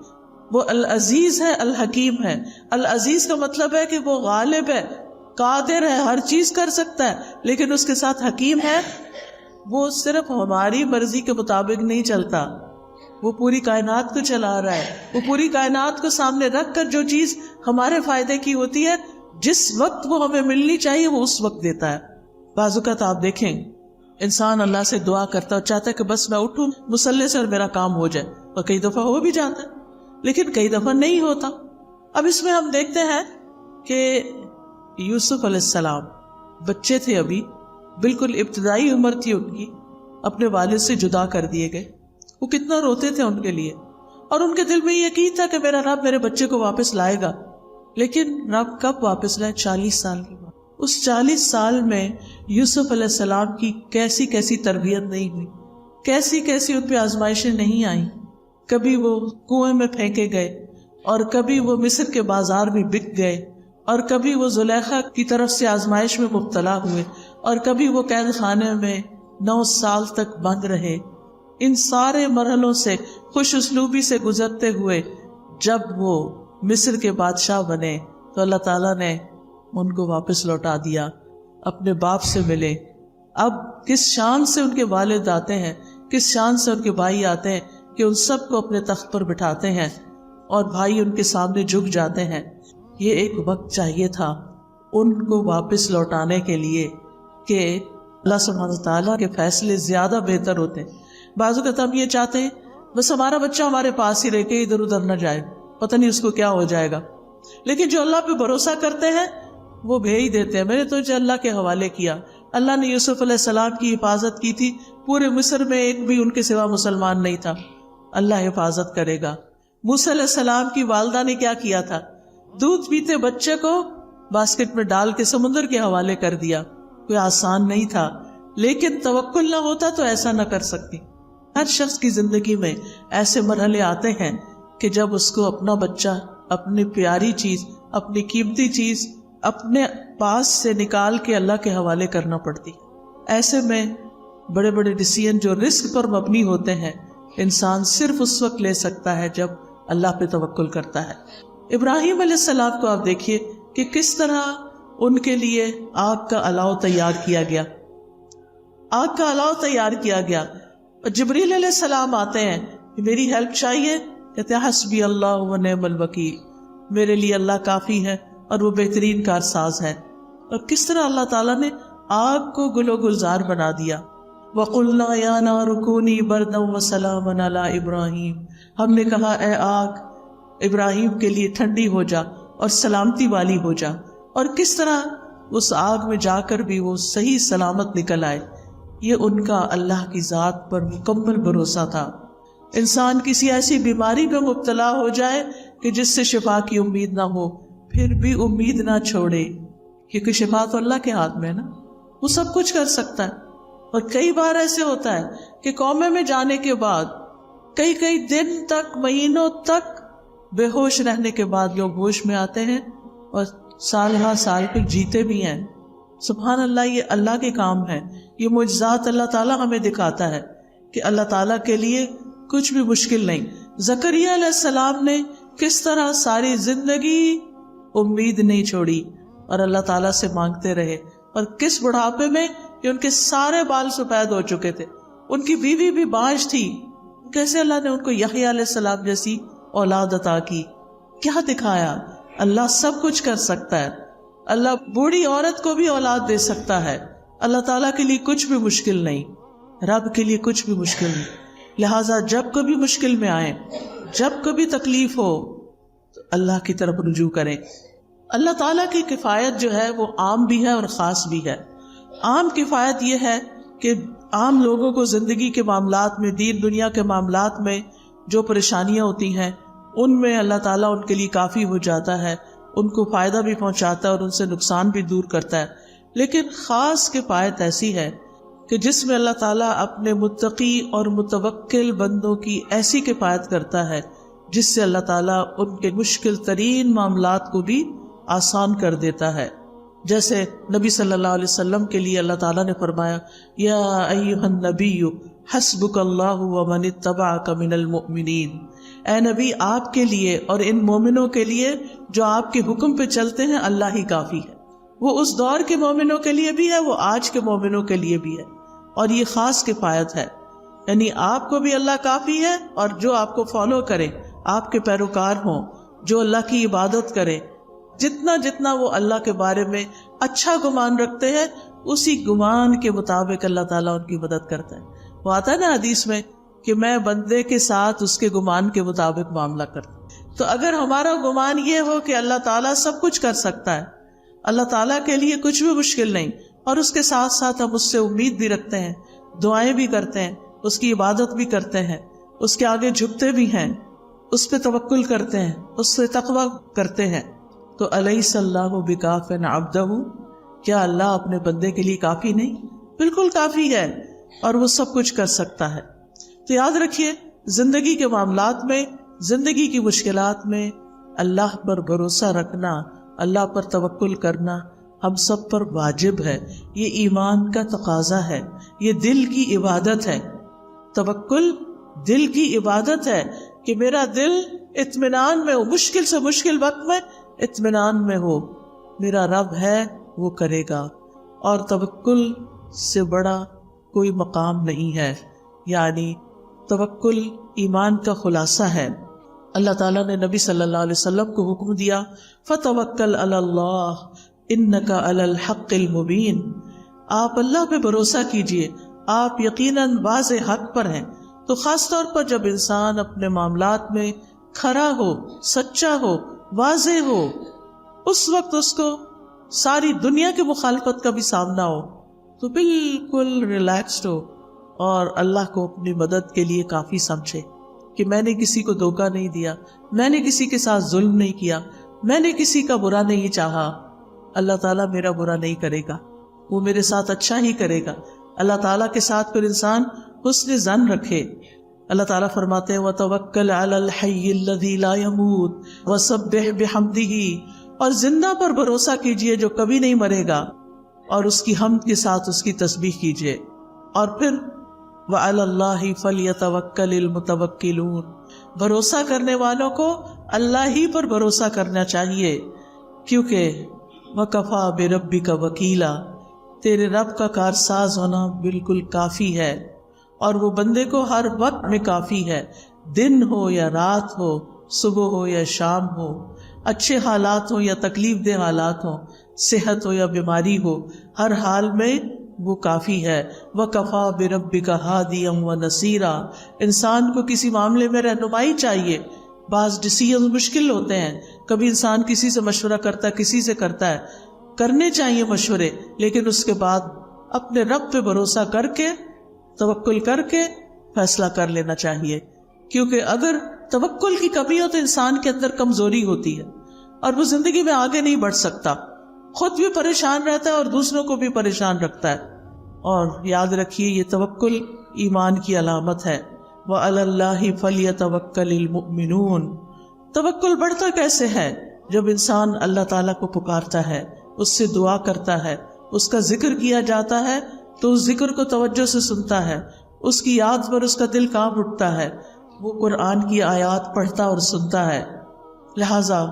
وہ العزیز ہے، الحکیم ہے۔ العزیز کا مطلب ہے کہ وہ غالب ہے، قادر ہے، ہر چیز کر سکتا ہے، لیکن اس کے ساتھ حکیم ہے، وہ صرف ہماری مرضی کے مطابق نہیں چلتا، وہ پوری کائنات کو چلا رہا ہے، وہ پوری کائنات کو سامنے رکھ کر جو چیز ہمارے فائدے کی ہوتی ہے، جس وقت وہ ہمیں ملنی چاہیے وہ اس وقت دیتا ہے۔ بعض اوقات آپ دیکھیں انسان اللہ سے دعا کرتا ہے اور چاہتا ہے کہ بس میں اٹھوں مصلی سے اور میرا کام ہو جائے، اور کئی دفعہ ہو بھی جاتا ہے لیکن کئی دفعہ نہیں ہوتا۔ اب اس میں ہم دیکھتے ہیں کہ یوسف علیہ السلام بچے تھے، ابھی بالکل ابتدائی عمر تھی ان کی، اپنے والد سے جدا کر دیے گئے، وہ کتنا روتے تھے ان کے لیے، اور ان کے دل میں یہ یقین تھا کہ میرا رب میرے بچے کو واپس لائے گا، لیکن رب کب واپس لائے؟ 40 سال کے بعد۔ اس 40 سال میں یوسف علیہ السلام کی کیسی کیسی تربیت نہیں ہوئی، کیسی کیسی ان پہ آزمائشیں نہیں آئیں، کبھی وہ کنویں میں پھینکے گئے، اور کبھی وہ مصر کے بازار میں بک گئے، اور کبھی وہ زلیخا کی طرف سے آزمائش میں مبتلا ہوئے، اور کبھی وہ قید خانے میں 9 سال تک بند رہے۔ ان سارے مرحلوں سے خوش اسلوبی سے گزرتے ہوئے جب وہ مصر کے بادشاہ بنے تو اللہ تعالیٰ نے ان کو واپس لوٹا دیا، اپنے باپ سے ملے۔ اب کس شان سے ان کے والد آتے ہیں، کس شان سے ان کے بھائی آتے ہیں کہ ان سب کو اپنے تخت پر بٹھاتے ہیں اور بھائی ان کے سامنے جھک جاتے ہیں۔ یہ ایک وقت چاہیے تھا ان کو واپس لوٹانے کے لیے کہ اللہ سبحانہ وتعالیٰ کے فیصلے زیادہ بہتر ہوتے ہیں۔ بعض اوقات ہم یہ چاہتے ہیں بس ہمارا بچہ ہمارے پاس ہی رہ کے ادھر ادھر نہ جائے، پتہ نہیں اس کو کیا ہو جائے گا، لیکن جو اللہ پہ بھروسہ کرتے ہیں وہ بھیج دیتے ہیں۔ میں نے تو اللہ کے حوالے کیا، اللہ نے یوسف علیہ السلام کی حفاظت کی تھی، پورے مصر میں ایک بھی ان کے سوا مسلمان نہیں تھا، اللہ حفاظت کرے گا۔ موسیٰ علیہ السلام کی والدہ نے کیا کیا تھا؟ دودھ پیتے بچے کو باسکٹ میں ڈال کے سمندر کے حوالے کر دیا۔ کوئی آسان نہیں تھا، لیکن توکل نہ ہوتا تو ایسا نہ کر سکتی۔ ہر شخص کی زندگی میں ایسے مرحلے آتے ہیں کہ جب اس کو اپنا بچہ، اپنی پیاری چیز، اپنی قیمتی چیز اپنے پاس سے نکال کے اللہ کے حوالے کرنا پڑتی۔ ایسے میں بڑے بڑے ڈیسیژن جو رسک پر مبنی ہوتے ہیں انسان صرف اس وقت لے سکتا ہے جب اللہ پہ توکل کرتا ہے۔ ابراہیم علیہ السلام کو آپ دیکھیے کہ کس طرح ان کے لیے آگ کا الاؤ تیار کیا گیا، آگ کا الاؤ تیار کیا گیا۔ جبریل علیہ السلام آتے ہیں کہ میری ہیلپ چاہیے، کہتے ہیں حسبی اللہ و نعم الوکیل، میرے لیے اللہ کافی ہے اور وہ بہترین کارساز ہے۔ اور کس طرح اللہ تعالیٰ نے آگ کو گل و گلزار بنا دیا۔ وَقُلْنَا يَا نَارُ كُونِي بَرْدًا وَسَلَامًا عَلَىٰ إِبْرَاهِيمَ، ہم نے کہا اے آگ ابراہیم کے لیے ٹھنڈی ہو جا اور سلامتی والی ہو جا، اور کس طرح اس آگ میں جا کر بھی وہ صحیح سلامت نکل آئے۔ یہ ان کا اللہ کی ذات پر مکمل بھروسہ تھا۔ انسان کسی ایسی بیماری میں مبتلا ہو جائے کہ جس سے شفا کی امید نہ ہو، پھر بھی امید نہ چھوڑے، کیونکہ شفا تو اللہ کے ہاتھ میں ہے نا، وہ سب کچھ کر سکتا ہے۔ اور کئی بار ایسے ہوتا ہے کہ کومے میں جانے کے بعد کئی دن تک، مہینوں تک بے ہوش رہنے کے بعد لوگ ہوش میں آتے ہیں اور سال ہر سال پھر جیتے بھی ہیں۔ سبحان اللہ، یہ اللہ کے کام ہے، یہ معجزات اللہ تعالیٰ ہمیں دکھاتا ہے کہ اللہ تعالیٰ کے لیے کچھ بھی مشکل نہیں۔ زکریا علیہ السلام نے کس طرح ساری زندگی امید نہیں چھوڑی اور اللہ تعالیٰ سے مانگتے رہے، اور کس بڑھاپے میں کہ ان کے سارے بال سفید ہو چکے تھے، ان کی بیوی بھی بانجھ تھی، کیسے اللہ نے ان کو یحییٰ علیہ السلام جیسی اولاد عطا کی۔ کیا دکھایا؟ اللہ سب کچھ کر سکتا ہے، اللہ بوڑھی عورت کو بھی اولاد دے سکتا ہے، اللہ تعالیٰ کے لیے کچھ بھی مشکل نہیں، رب کے لیے کچھ بھی مشکل نہیں۔ لہٰذا جب کبھی مشکل میں آئیں، جب کبھی تکلیف ہو تو اللہ کی طرف رجوع کریں۔ اللہ تعالیٰ کی کفایت جو ہے وہ عام بھی ہے اور خاص بھی ہے۔ عام کفایت یہ ہے کہ عام لوگوں کو زندگی کے معاملات میں، دین دنیا کے معاملات میں جو پریشانیاں ہوتی ہیں ان میں اللہ تعالیٰ ان کے لیے کافی ہو جاتا ہے، ان کو فائدہ بھی پہنچاتا ہے اور ان سے نقصان بھی دور کرتا ہے۔ لیکن خاص کفایت ایسی ہے کہ جس میں اللہ تعالیٰ اپنے متقی اور متوکل بندوں کی ایسی کفایت کرتا ہے جس سے اللہ تعالیٰ ان کے مشکل ترین معاملات کو بھی آسان کر دیتا ہے۔ جیسے نبی صلی اللہ علیہ وسلم کے لیے اللہ تعالیٰ نے فرمایا یا ایھا النبی حسبک اللہ ومن اتبعک من المؤمنین، اے نبی آپ کے لیے اور ان مومنوں کے لیے جو آپ کے حکم پہ چلتے ہیں اللہ ہی کافی ہے۔ وہ اس دور کے مومنوں کے لیے بھی ہے، وہ آج کے مومنوں کے لیے بھی ہے، اور یہ خاص کفایت ہے۔ یعنی آپ کو بھی اللہ کافی ہے، اور جو آپ کو فالو کرے، آپ کے پیروکار ہوں، جو اللہ کی عبادت کرے، جتنا وہ اللہ کے بارے میں اچھا گمان رکھتے ہیں اسی گمان کے مطابق اللہ تعالیٰ ان کی مدد کرتا ہے۔ وہ آتا ہے نا حدیث میں کہ میں بندے کے ساتھ اس کے گمان کے مطابق معاملہ کرتا ہوں۔ تو اگر ہمارا گمان یہ ہو کہ اللہ تعالیٰ سب کچھ کر سکتا ہے، اللہ تعالیٰ کے لیے کچھ بھی مشکل نہیں، اور اس کے ساتھ ساتھ ہم اس سے امید بھی رکھتے ہیں، دعائیں بھی کرتے ہیں، اس کی عبادت بھی کرتے ہیں، اس کے آگے جھکتے بھی ہیں، اس پہ توکل کرتے ہیں، اس سے تقویٰ کرتے ہیں، تو الیس اللہ بکاف عبدہ، کیا اللہ اپنے بندے کے لیے کافی نہیں؟ بالکل کافی ہے، اور وہ سب کچھ کر سکتا ہے۔ تو یاد رکھیے زندگی کے معاملات میں، زندگی کی مشکلات میں اللہ پر بھروسہ رکھنا، اللہ پر توکل کرنا ہم سب پر واجب ہے۔ یہ ایمان کا تقاضا ہے، یہ دل کی عبادت ہے۔ توکل دل کی عبادت ہے کہ میرا دل اطمینان میں ہو، مشکل سے مشکل وقت میں اطمینان میں ہو، میرا رب ہے وہ کرے گا، اور توکل سے بڑا کوئی مقام نہیں ہے۔ یعنی توکل ایمان کا خلاصہ ہے۔ اللہ تعالیٰ نے نبی صلی اللہ علیہ وسلم کو حکم دیا فَتَوَكَّلْ عَلَى اللَّهِ إِنَّكَ عَلَى الْحَقِّ الْمُبِينِ، آپ اللہ پہ بھروسہ کیجئے، آپ یقیناً واضح حق پر ہیں۔ تو خاص طور پر جب انسان اپنے معاملات میں کھرا ہو، سچا ہو، واضح ہو، اس وقت اس کو ساری دنیا کی مخالفت کا بھی سامنا ہو تو بالکل ریلیکسڈ ہو اور اللہ کو اپنی مدد کے لیے کافی سمجھے کہ میں نے کسی کو دھوکہ نہیں دیا، میں نے کسی کے ساتھ ظلم نہیں کیا، میں نے کسی کا برا نہیں چاہا، اللہ تعالیٰ میرا برا نہیں کرے گا، وہ میرے ساتھ اچھا ہی کرے گا۔ اللہ تعالیٰ کے ساتھ پھر انسان حسن ظن رکھے۔ اللہ تعالیٰ فرماتے ہیں وَتَوَكَّلْ عَلَى الْحَيِّ الَّذِي لَا يَمُوتُ وَسَبِّحْ بِحَمْدِهِ، اور زندہ پر بھروسہ کیجئے جو کبھی نہیں مرے گا، اور اس کی حمد کے ساتھ اس کی تسبیح کیجئے۔ اور پھر وَعَلَى اللَّهِ فَلْيَتَوَكَّلِ الْمُتَوَكِّلُونَ، بھروسہ کرنے والوں کو اللہ ہی پر بھروسہ کرنا چاہیے، کیونکہ وَكَفَى بِرَبِّكَ وَكِيلًا، تیرے رب کا کارساز ہونا بالکل کافی ہے، اور وہ بندے کو ہر وقت میں کافی ہے، دن ہو یا رات ہو، صبح ہو یا شام ہو، اچھے حالات ہوں یا تکلیف دہ حالات ہوں، صحت ہو یا بیماری ہو، ہر حال میں وہ کافی ہے۔ وَكَفَى بِرَبِّكَ هَادِيًا وَنَصِيرًا، انسان کو کسی معاملے میں رہنمائی چاہیے۔ بعض ڈیسیژن مشکل ہوتے ہیں، کبھی انسان کسی سے مشورہ کرتا ہے، کسی سے کرتا ہے، کرنے چاہیے مشورے، لیکن اس کے بعد اپنے رب پہ بھروسہ کر کے، توکل کر کے فیصلہ کر لینا چاہیے، کیونکہ اگر توکل کی کمی ہو تو انسان کے اندر کمزوری ہوتی ہے اور وہ زندگی میں آگے نہیں بڑھ سکتا، خود بھی پریشان رہتا ہے اور دوسروں کو بھی پریشان رکھتا ہے۔ اور یاد رکھیے یہ توکل ایمان کی علامت ہے۔ وَعَلَى اللَّهِ فَلْيَتَوَكَّلِ الْمُؤْمِنُونَ، توکل بڑھتا کیسے ہے؟ جب انسان اللہ تعالیٰ کو پکارتا ہے، اس سے دعا کرتا ہے، اس کا ذکر کیا جاتا ہے تو اس ذکر کو توجہ سے سنتا ہے، اس کی یاد پر اس کا دل کانپ اٹھتا ہے، وہ قرآن کی آیات پڑھتا اور سنتا ہے۔ لہٰذا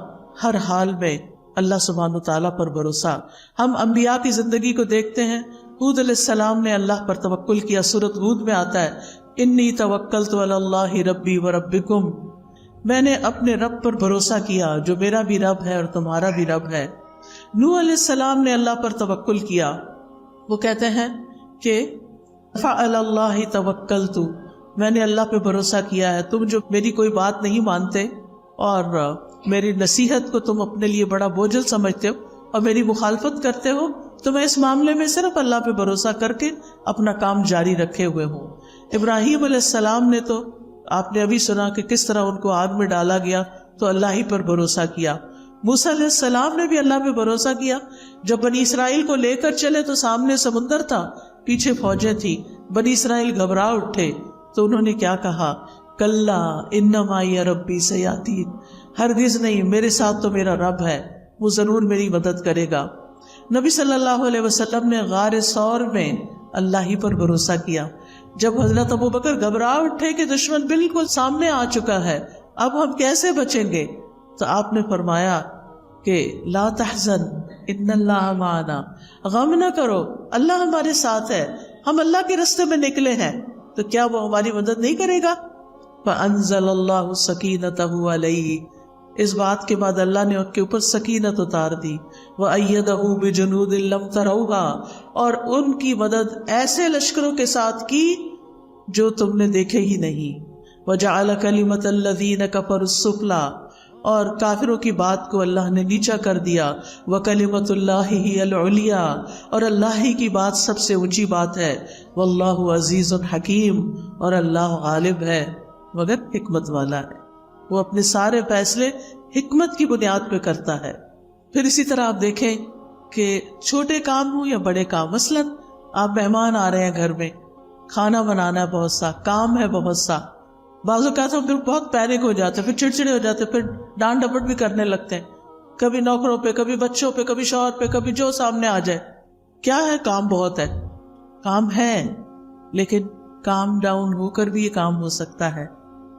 ہر حال میں اللہ سبحانہ وتعالیٰ پر بھروسہ۔ ہم انبیاء کی زندگی کو دیکھتے ہیں، ہود علیہ السلام نے اللہ پر توکل کیا، سورۃ ہود میں آتا ہے انی توکلت علی اللہ ربی و ربکم، میں نے اپنے رب پر بھروسہ کیا جو میرا بھی رب ہے اور تمہارا بھی رب ہے۔ نوح علیہ السلام نے اللہ پر توکل کیا، وہ کہتے ہیں کہ فعلی اللہ توکلت میں نے اللہ پہ بھروسہ کیا ہے، تم جو میری کوئی بات نہیں مانتے اور میری نصیحت کو تم اپنے لیے بڑا بوجھل سمجھتے ہو اور میری مخالفت کرتے ہو، تو میں اس معاملے میں صرف اللہ پہ بھروسہ کر کے اپنا کام جاری رکھے ہوئے ہوں۔ ابراہیم علیہ السلام نے تو آپ نے ابھی سنا کہ کس طرح ان کو آگ میں ڈالا گیا تو اللہ ہی پر بھروسہ کیا۔ موسیٰ علیہ السلام نے بھی اللہ پہ بھروسہ کیا، جب بنی اسرائیل کو لے کر چلے تو سامنے سمندر تھا، پیچھے فوجیں تھی، بنی اسرائیل گھبرا اٹھے تو انہوں نے کیا کہا؟ کلا ان معی ربی سیہدین، ہرگز نہیں، میرے ساتھ تو میرا رب ہے، وہ ضرور میری مدد کرے گا۔ نبی صلی اللہ علیہ وسلم نے غار ثور میں اللہ ہی پر بھروسہ کیا۔ جب حضرت ابوبکر گھبرا اٹھے کہ دشمن بالکل سامنے آ چکا ہے، اب ہم کیسے بچیں گے، تو آپ نے فرمایا کہ لا تحزن ان اللہ معنا، غم نہ کرو، اللہ ہمارے ساتھ ہے، ہم اللہ کے راستے میں نکلے ہیں، تو کیا وہ ہماری مدد نہیں کرے گا؟ فانزل اللہ سکینتہ علیہ، اس بات کے بعد اللہ نے ان کے اوپر سکینت اتار دی، وَأَيَّدَهُ بِجُنُودٍ لَمْ تَرَوْهَا، اور ان کی مدد ایسے لشکروں کے ساتھ کی جو تم نے دیکھے ہی نہیں، وَجَعَلَ كَلِمَةَ الَّذِينَ كَفَرُوا السُّفْلَىٰ، اور کافروں کی بات کو اللہ نے نیچا کر دیا، وَكَلِمَةُ اللَّهِ هِيَ الْعُلْيَا، اور اللہ ہی کی بات سب سے اونچی بات ہے، وَاللَّهُ عَزِيزٌ حَكِيمٌ، اور اللہ غالب ہے مگر حکمت والا ہے، وہ اپنے سارے فیصلے حکمت کی بنیاد پہ کرتا ہے۔ پھر اسی طرح آپ دیکھیں کہ چھوٹے کام ہوں یا بڑے کام، مثلاً آپ مہمان آ رہے ہیں گھر میں، کھانا بنانا ہے، بہت سا کام ہے، بہت سا، بعض اوقات ہم پھر بہت پینک ہو جاتے ہیں، پھر چڑچڑے ہو جاتے ہیں، پھر ڈانٹ ڈپٹ بھی کرنے لگتے ہیں، کبھی نوکروں پہ، کبھی بچوں پہ، کبھی شوہر پہ، کبھی جو سامنے آ جائے۔ کیا ہے؟ کام بہت ہے، کام ہے، لیکن کام ڈاؤن ہو کر بھی یہ کام ہو سکتا ہے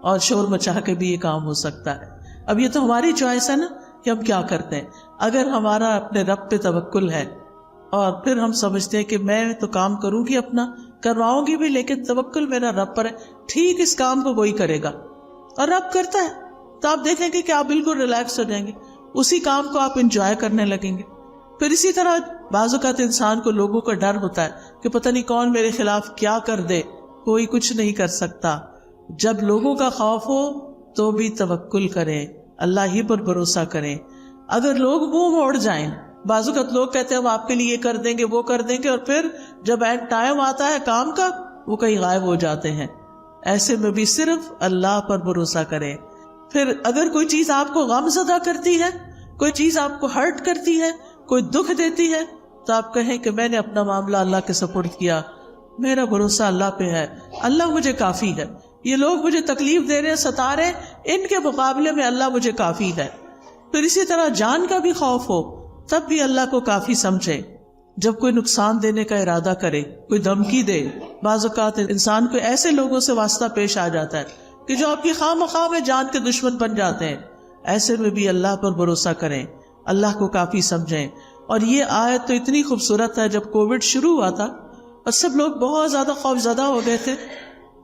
اور شور مچا کے بھی یہ کام ہو سکتا ہے۔ اب یہ تو ہماری چوائس ہے نا کہ ہم کیا کرتے ہیں۔ اگر ہمارا اپنے رب پہ توکل ہے اور پھر ہم سمجھتے ہیں کہ میں تو کام کروں گی، اپنا کرواؤں گی بھی، لیکن توکل میرا رب پر ہے، ٹھیک اس کام کو وہی کرے گا اور رب کرتا ہے، تو آپ دیکھیں گے کہ آپ بالکل ریلیکس ہو جائیں گے، اسی کام کو آپ انجوائے کرنے لگیں گے۔ پھر اسی طرح بعض اوقات انسان کو لوگوں کا ڈر ہوتا ہے کہ پتہ نہیں کون میرے خلاف کیا کر دے، کوئی کچھ نہیں کر سکتا۔ جب لوگوں کا خوف ہو تو بھی توکل کریں، اللہ ہی پر بھروسہ کریں۔ اگر لوگ منہ موڑ جائیں، بعض اوقات لوگ کہتے ہیں ہم آپ کے لیے یہ کر دیں گے، وہ کر دیں گے، اور پھر جب اینڈ ٹائم آتا ہے کام کا، وہ کہیں غائب ہو جاتے ہیں۔ ایسے میں بھی صرف اللہ پر بھروسہ کریں۔ پھر اگر کوئی چیز آپ کو غم زدہ کرتی ہے، کوئی چیز آپ کو ہرٹ کرتی ہے، کوئی دکھ دیتی ہے، تو آپ کہیں کہ میں نے اپنا معاملہ اللہ کے سپرد کیا، میرا بھروسہ اللہ پہ ہے، اللہ مجھے کافی ہے، یہ لوگ مجھے تکلیف دے رہے، ستا رہے، ان کے مقابلے میں اللہ مجھے کافی ہے۔ پھر اسی طرح جان کا بھی خوف ہو تب بھی اللہ کو کافی سمجھے۔ جب کوئی نقصان دینے کا ارادہ کرے، کوئی دھمکی دے، بعض اوقات انسان کو ایسے لوگوں سے واسطہ پیش آ جاتا ہے کہ جو آپ کی خواہ مخواہ میں جان کے دشمن بن جاتے ہیں، ایسے میں بھی اللہ پر بھروسہ کریں، اللہ کو کافی سمجھیں۔ اور یہ آیت تو اتنی خوبصورت ہے، جب کووڈ شروع ہوا تھا اور سب لوگ بہت زیادہ خوف زدہ ہو گئے تھے،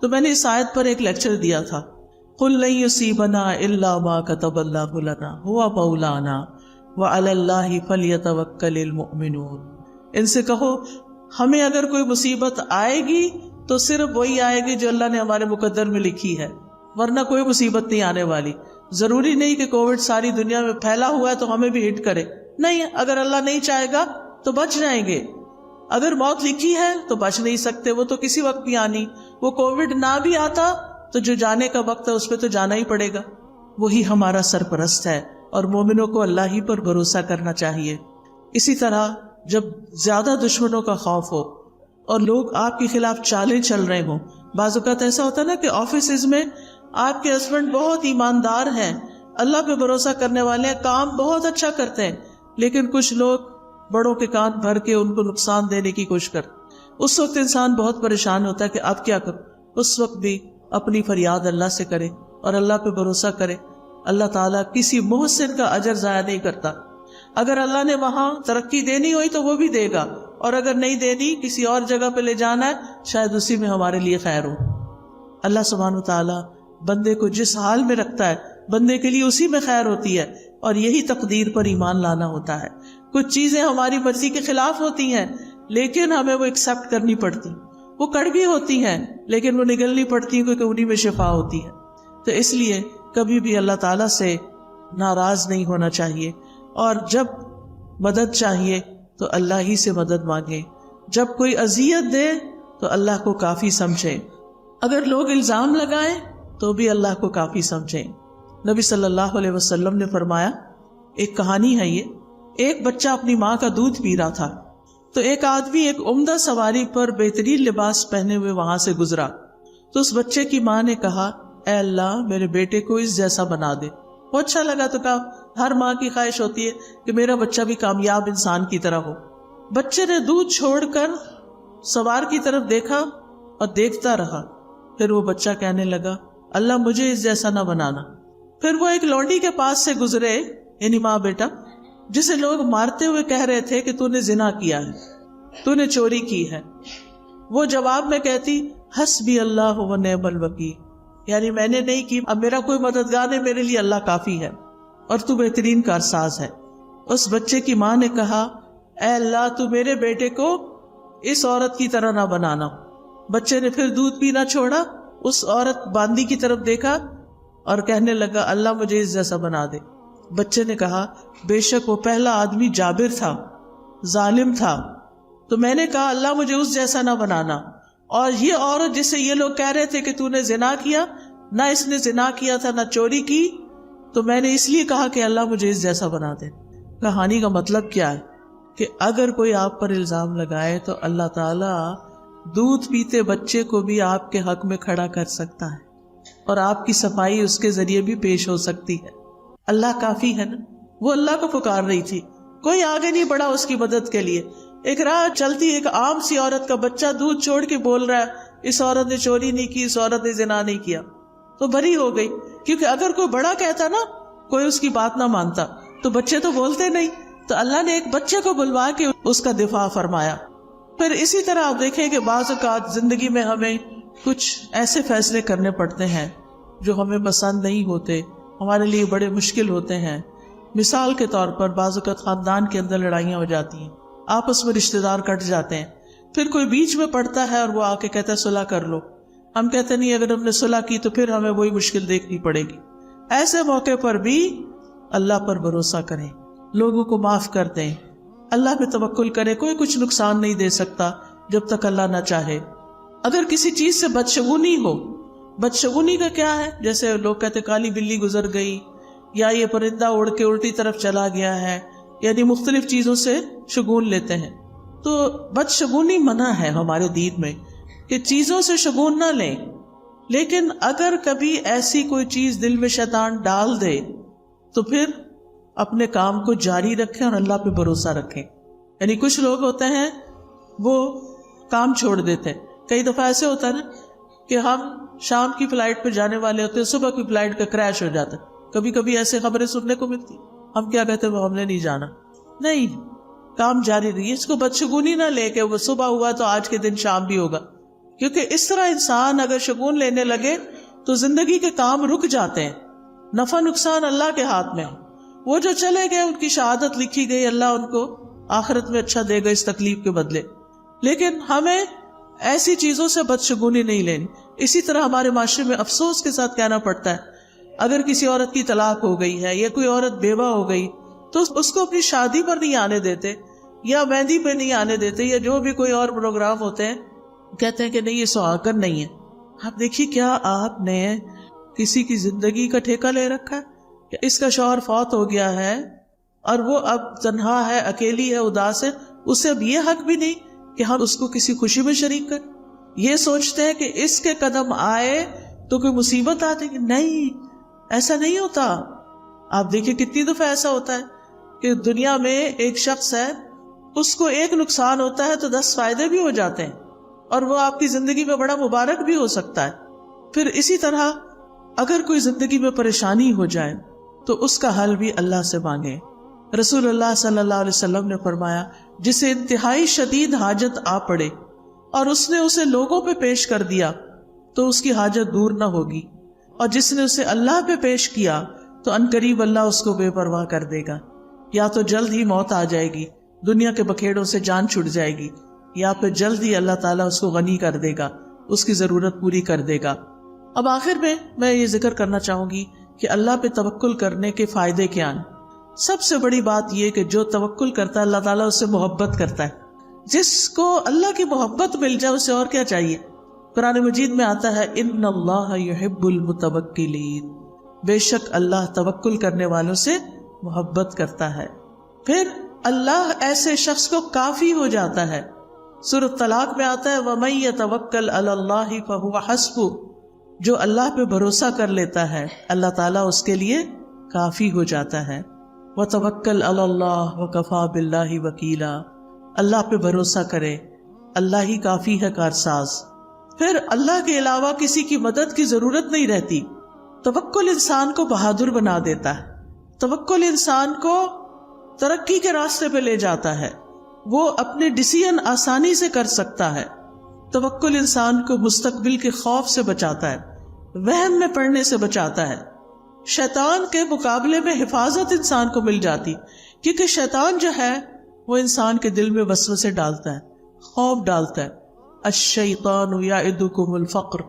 تو میں نے اس آیت پر ایک لیکچر دیا تھا، قُلْ لَن يُصِيبَنَا إِلَّا مَا كَتَبَ اللَّهُ لَنَا هُوَ مَوْلَانَا وَعَلَى اللَّهِ فَلْيَتَوَكَّلِ الْمُؤْمِنُونَ، ان سے کہو ہمیں اگر کوئی مصیبت آئے گی تو صرف وہی آئے گی جو اللہ نے ہمارے مقدر میں لکھی ہے، ورنہ کوئی مصیبت نہیں آنے والی۔ ضروری نہیں کہ کووڈ ساری دنیا میں پھیلا ہوا ہے تو ہمیں بھی ہٹ کرے، نہیں، اگر اللہ نہیں چاہے گا تو بچ جائیں گے۔ اگر موت لکھی ہے تو بچ نہیں سکتے، وہ تو کسی وقت بھی آنی، وہ کووڈ نہ بھی آتا تو جو جانے کا وقت ہے اس پہ تو جانا ہی پڑے گا، وہی ہمارا سرپرست ہے، اور مومنوں کو اللہ ہی پر بھروسہ کرنا چاہیے۔ اسی طرح جب زیادہ دشمنوں کا خوف ہو اور لوگ آپ کے خلاف چالیں چل رہے ہوں، بعض اوقات ایسا ہوتا ہے نا کہ آفیسز میں آپ کے ہسبینڈ بہت ایماندار ہیں، اللہ پہ بھروسہ کرنے والے ہیں، کام بہت اچھا کرتے ہیں، لیکن کچھ لوگ بڑوں کے کان بھر کے ان کو نقصان دینے کی کوشش کرتے، اس وقت انسان بہت پریشان ہوتا ہے کہ اب کیا کروں۔ اس وقت بھی اپنی فریاد اللہ سے کرے اور اللہ پہ بھروسہ کرے، اللہ تعالیٰ کسی محسن کا اجر ضائع نہیں کرتا۔ اگر اللہ نے وہاں ترقی دینی ہوئی تو وہ بھی دے گا، اور اگر نہیں دینی، کسی اور جگہ پہ لے جانا ہے، شاید اسی میں ہمارے لیے خیر ہو۔ اللہ سبحانہ وتعالیٰ بندے کو جس حال میں رکھتا ہے، بندے کے لیے اسی میں خیر ہوتی ہے، اور یہی تقدیر پر ایمان لانا ہوتا ہے۔ کچھ چیزیں ہماری مرضی کے خلاف ہوتی ہیں لیکن ہمیں وہ ایکسپٹ کرنی پڑتی، وہ کڑوی ہوتی ہیں لیکن وہ نگلنی پڑتی ہیں کیونکہ انہی میں شفا ہوتی ہے. تو اس لیے کبھی بھی اللہ تعالیٰ سے ناراض نہیں ہونا چاہیے، اور جب مدد چاہیے تو اللہ ہی سے مدد مانگے. جب کوئی اذیت دے تو اللہ کو کافی سمجھے. اگر لوگ الزام لگائیں تو بھی اللہ کو کافی سمجھیں. نبی صلی اللہ علیہ وسلم نے فرمایا، ایک کہانی ہے یہ، ایک بچہ اپنی ماں کا دودھ پی رہا تھا تو ایک آدمی ایک عمدہ سواری پر بہترین لباس پہنے ہوئے وہاں سے گزرا. تو اس بچے کی ماں نے کہا، اے اللہ میرے بیٹے کو اس جیسا بنا دے. وہ اچھا لگا تو کہا، ہر ماں کی خواہش ہوتی ہے کہ میرا بچہ بھی کامیاب انسان کی طرح ہو. بچے نے دودھ چھوڑ کر سوار کی طرف دیکھا اور دیکھتا رہا. پھر وہ بچہ کہنے لگا، اللہ مجھے اس جیسا نہ بنانا. پھر وہ ایک لونڈی کے پاس سے گزرے، یعنی ماں بیٹا، جسے لوگ مارتے ہوئے کہہ رہے تھے کہ تو نے زنا کیا ہے، تو نے چوری کی ہے. وہ جواب میں کہتی، حسبی اللہ و نعم الوکیل، یعنی میں نے نہیں کی، اب میرا کوئی مددگار نہیں، میرے لیے اللہ کافی ہے اور تو بہترین کارساز ہے. اس بچے کی ماں نے کہا، اے اللہ تو میرے بیٹے کو اس عورت کی طرح نہ بنانا. بچے نے پھر دودھ پینا چھوڑا، اس عورت باندی کی طرف دیکھا اور کہنے لگا، اللہ مجھے اس جیسا بنا دے. بچے نے کہا، بے شک وہ پہلا آدمی جابر تھا، ظالم تھا، تو میں نے کہا اللہ مجھے اس جیسا نہ بنانا. اور یہ عورت جسے یہ لوگ کہہ رہے تھے کہ تو نے زنا کیا، نہ اس نے زنا کیا تھا نہ چوری کی، تو میں نے اس لیے کہا کہ اللہ مجھے اس جیسا بنا دے. کہانی کا مطلب کیا ہے کہ اگر کوئی آپ پر الزام لگائے تو اللہ تعالیٰ دودھ پیتے بچے کو بھی آپ کے حق میں کھڑا کر سکتا ہے اور آپ کی صفائی اس کے ذریعے بھی پیش ہو سکتی ہے. اللہ کافی ہے نا. وہ اللہ کو پکار رہی تھی، کوئی آگے نہیں بڑھا اس کی مدد کے لیے. ایک راہ چلتی ایک عام سی عورت کا بچہ دودھ چھوڑ کے بول رہا ہے، اس عورت نے چوری نہیں کی، اس عورت نے زنا نہیں کیا، تو بری ہو گئی. کیونکہ اگر کوئی بڑا کہتا نا، کوئی اس کی بات نہ مانتا، تو بچے تو بولتے نہیں، تو اللہ نے ایک بچے کو بلوا کے اس کا دفاع فرمایا. پھر اسی طرح آپ دیکھیں کہ بعض اوقات زندگی میں ہمیں کچھ ایسے فیصلے کرنے پڑتے ہیں جو ہمیں پسند نہیں ہوتے، ہمارے لیے بڑے مشکل ہوتے ہیں. مثال کے طور پر بعض اوقات خاندان کے اندر لڑائیاں ہو جاتی ہیں، آپس میں رشتہ دار کٹ جاتے ہیں، پھر کوئی بیچ میں پڑتا ہے اور وہ آ کے کہتا ہے صلح کر لو. ہم کہتے نہیں، اگر ہم نے صلح کی تو پھر ہمیں وہی مشکل دیکھنی پڑے گی. ایسے موقع پر بھی اللہ پر بھروسہ کریں، لوگوں کو معاف کر دیں، اللہ پہ توکل کریں. کوئی کچھ نقصان نہیں دے سکتا جب تک اللہ نہ چاہے. اگر کسی چیز سے بدشگونی ہو، بدشگونی کا کیا ہے، جیسے لوگ کہتے کالی بلی گزر گئی، یا یہ پرندہ اڑ کے الٹی طرف چلا گیا ہے، یعنی مختلف چیزوں سے شگون لیتے ہیں. تو بدشگونی منع ہے ہمارے دین میں کہ چیزوں سے شگون نہ لیں. لیکن اگر کبھی ایسی کوئی چیز دل میں شیطان ڈال دے تو پھر اپنے کام کو جاری رکھیں اور اللہ پہ بھروسہ رکھیں. یعنی کچھ لوگ ہوتے ہیں وہ کام چھوڑ دیتے ہیں. کئی دفعہ ایسے ہوتا ہے نا کہ ہم شام کی فلائٹ پہ جانے والے ہوتے ہیں، صبح کی فلائٹ کا کریش ہو جاتا ہے. کبھی کبھی ایسے خبریں سننے کو ملتی، ہم کیا کہتے ہیں، وہ ہم نے نہیں جانا. نہیں، کام جاری رہیے. اس کو بدشگونی نہ لے کہ وہ صبح ہوا تو آج کے دن شام بھی ہوگا، کیونکہ اس طرح انسان اگر شگون لینے لگے تو زندگی کے کام رک جاتے ہیں. نفع نقصان اللہ کے ہاتھ میں. وہ جو چلے گئے ان کی شہادت لکھی گئی، اللہ ان کو آخرت میں اچھا دے گا اس تکلیف کے بدلے. لیکن ہمیں ایسی چیزوں سے بدشگونی نہیں لینی. اسی طرح ہمارے معاشرے میں افسوس کے ساتھ کہنا پڑتا ہے، اگر کسی عورت کی طلاق ہو گئی ہے یا کوئی عورت بیوہ ہو گئی تو اس کو اپنی شادی پر نہیں آنے دیتے، یا مہندی پہ نہیں آنے دیتے، یا جو بھی کوئی اور پروگرام ہوتے ہیں، کہتے ہیں کہ نہیں یہ سہاگن نہیں ہے. آپ دیکھیے، کیا آپ نے کسی کی زندگی کا ٹھیکہ لے رکھا ہے؟ کہ اس کا شوہر فوت ہو گیا ہے اور وہ اب تنہا ہے، اکیلی ہے، اداس ہے، اسے اب یہ حق بھی نہیں کہ ہم اس کو کسی خوشی میں شریک کریں. یہ سوچتے ہیں کہ اس کے قدم آئے تو کوئی مصیبت آ جائے گی. نہیں، ایسا نہیں ہوتا. آپ دیکھیں کتنی دفعہ ایسا ہوتا ہے کہ دنیا میں ایک شخص ہے، اس کو ایک نقصان ہوتا ہے تو 10 فائدے بھی ہو جاتے ہیں، اور وہ آپ کی زندگی میں بڑا مبارک بھی ہو سکتا ہے. پھر اسی طرح اگر کوئی زندگی میں پریشانی ہو جائے تو اس کا حل بھی اللہ سے مانگے. رسول اللہ صلی اللہ علیہ وسلم نے فرمایا، جسے انتہائی شدید حاجت آ پڑے اور اس نے اسے لوگوں پہ پیش کر دیا تو اس کی حاجت دور نہ ہوگی، اور جس نے اسے اللہ پہ پیش کیا تو عنقریب اللہ اس کو بے پرواہ کر دے گا. یا تو جلد ہی موت آ جائے گی، دنیا کے بکھیڑوں سے جان چھٹ جائے گی، یا پھر جلد ہی اللہ تعالیٰ اس کو غنی کر دے گا، اس کی ضرورت پوری کر دے گا۔ اب آخر میں یہ ذکر کرنا چاہوں گی کہ اللہ پہ توکل کرنے کے فائدے کیا ہیں۔ سب سے بڑی بات یہ کہ جو توکل کرتا ہے اللہ تعالیٰ اس سے محبت کرتا ہے۔ جس کو اللہ کی محبت مل جائے اسے اور کیا چاہیے؟ قرآن مجید میں آتا ہے ان اللہ یحب المتوکلین، بے شک اللہ توکل کرنے والوں سے محبت کرتا ہے۔ پھر اللہ ایسے شخص کو کافی ہو جاتا ہے۔ سورۃ طلاق میں آتا ہے وَمَن يَتَوَکَّلْ عَلَى اللَّهِ فَهُوَ حَسْبُهُ، جو اللہ پہ بھروسہ کر لیتا ہے اللہ تعالیٰ اس کے لیے کافی ہو جاتا ہے۔ وَتَوَکَّلْ عَلَى اللَّهِ وَكَفَى بِاللَّهِ وَکِیلًا، اللہ پہ بھروسہ کرے، اللہ ہی کافی ہے کارساز۔ پھر اللہ کے علاوہ کسی کی مدد کی ضرورت نہیں رہتی۔ توکل انسان کو بہادر بنا دیتا ہے، توکل انسان کو ترقی کے راستے پہ لے جاتا ہے، وہ اپنے ڈیسیژن آسانی سے کر سکتا ہے۔ توکل انسان کو مستقبل کے خوف سے بچاتا ہے، وہم میں پڑنے سے بچاتا ہے، شیطان کے مقابلے میں حفاظت انسان کو مل جاتی، کیونکہ شیطان جو ہے وہ انسان کے دل میں وسوسے ڈالتا ہے، خوف ڈالتا ہے۔ الشیطان یعدکم الفقر،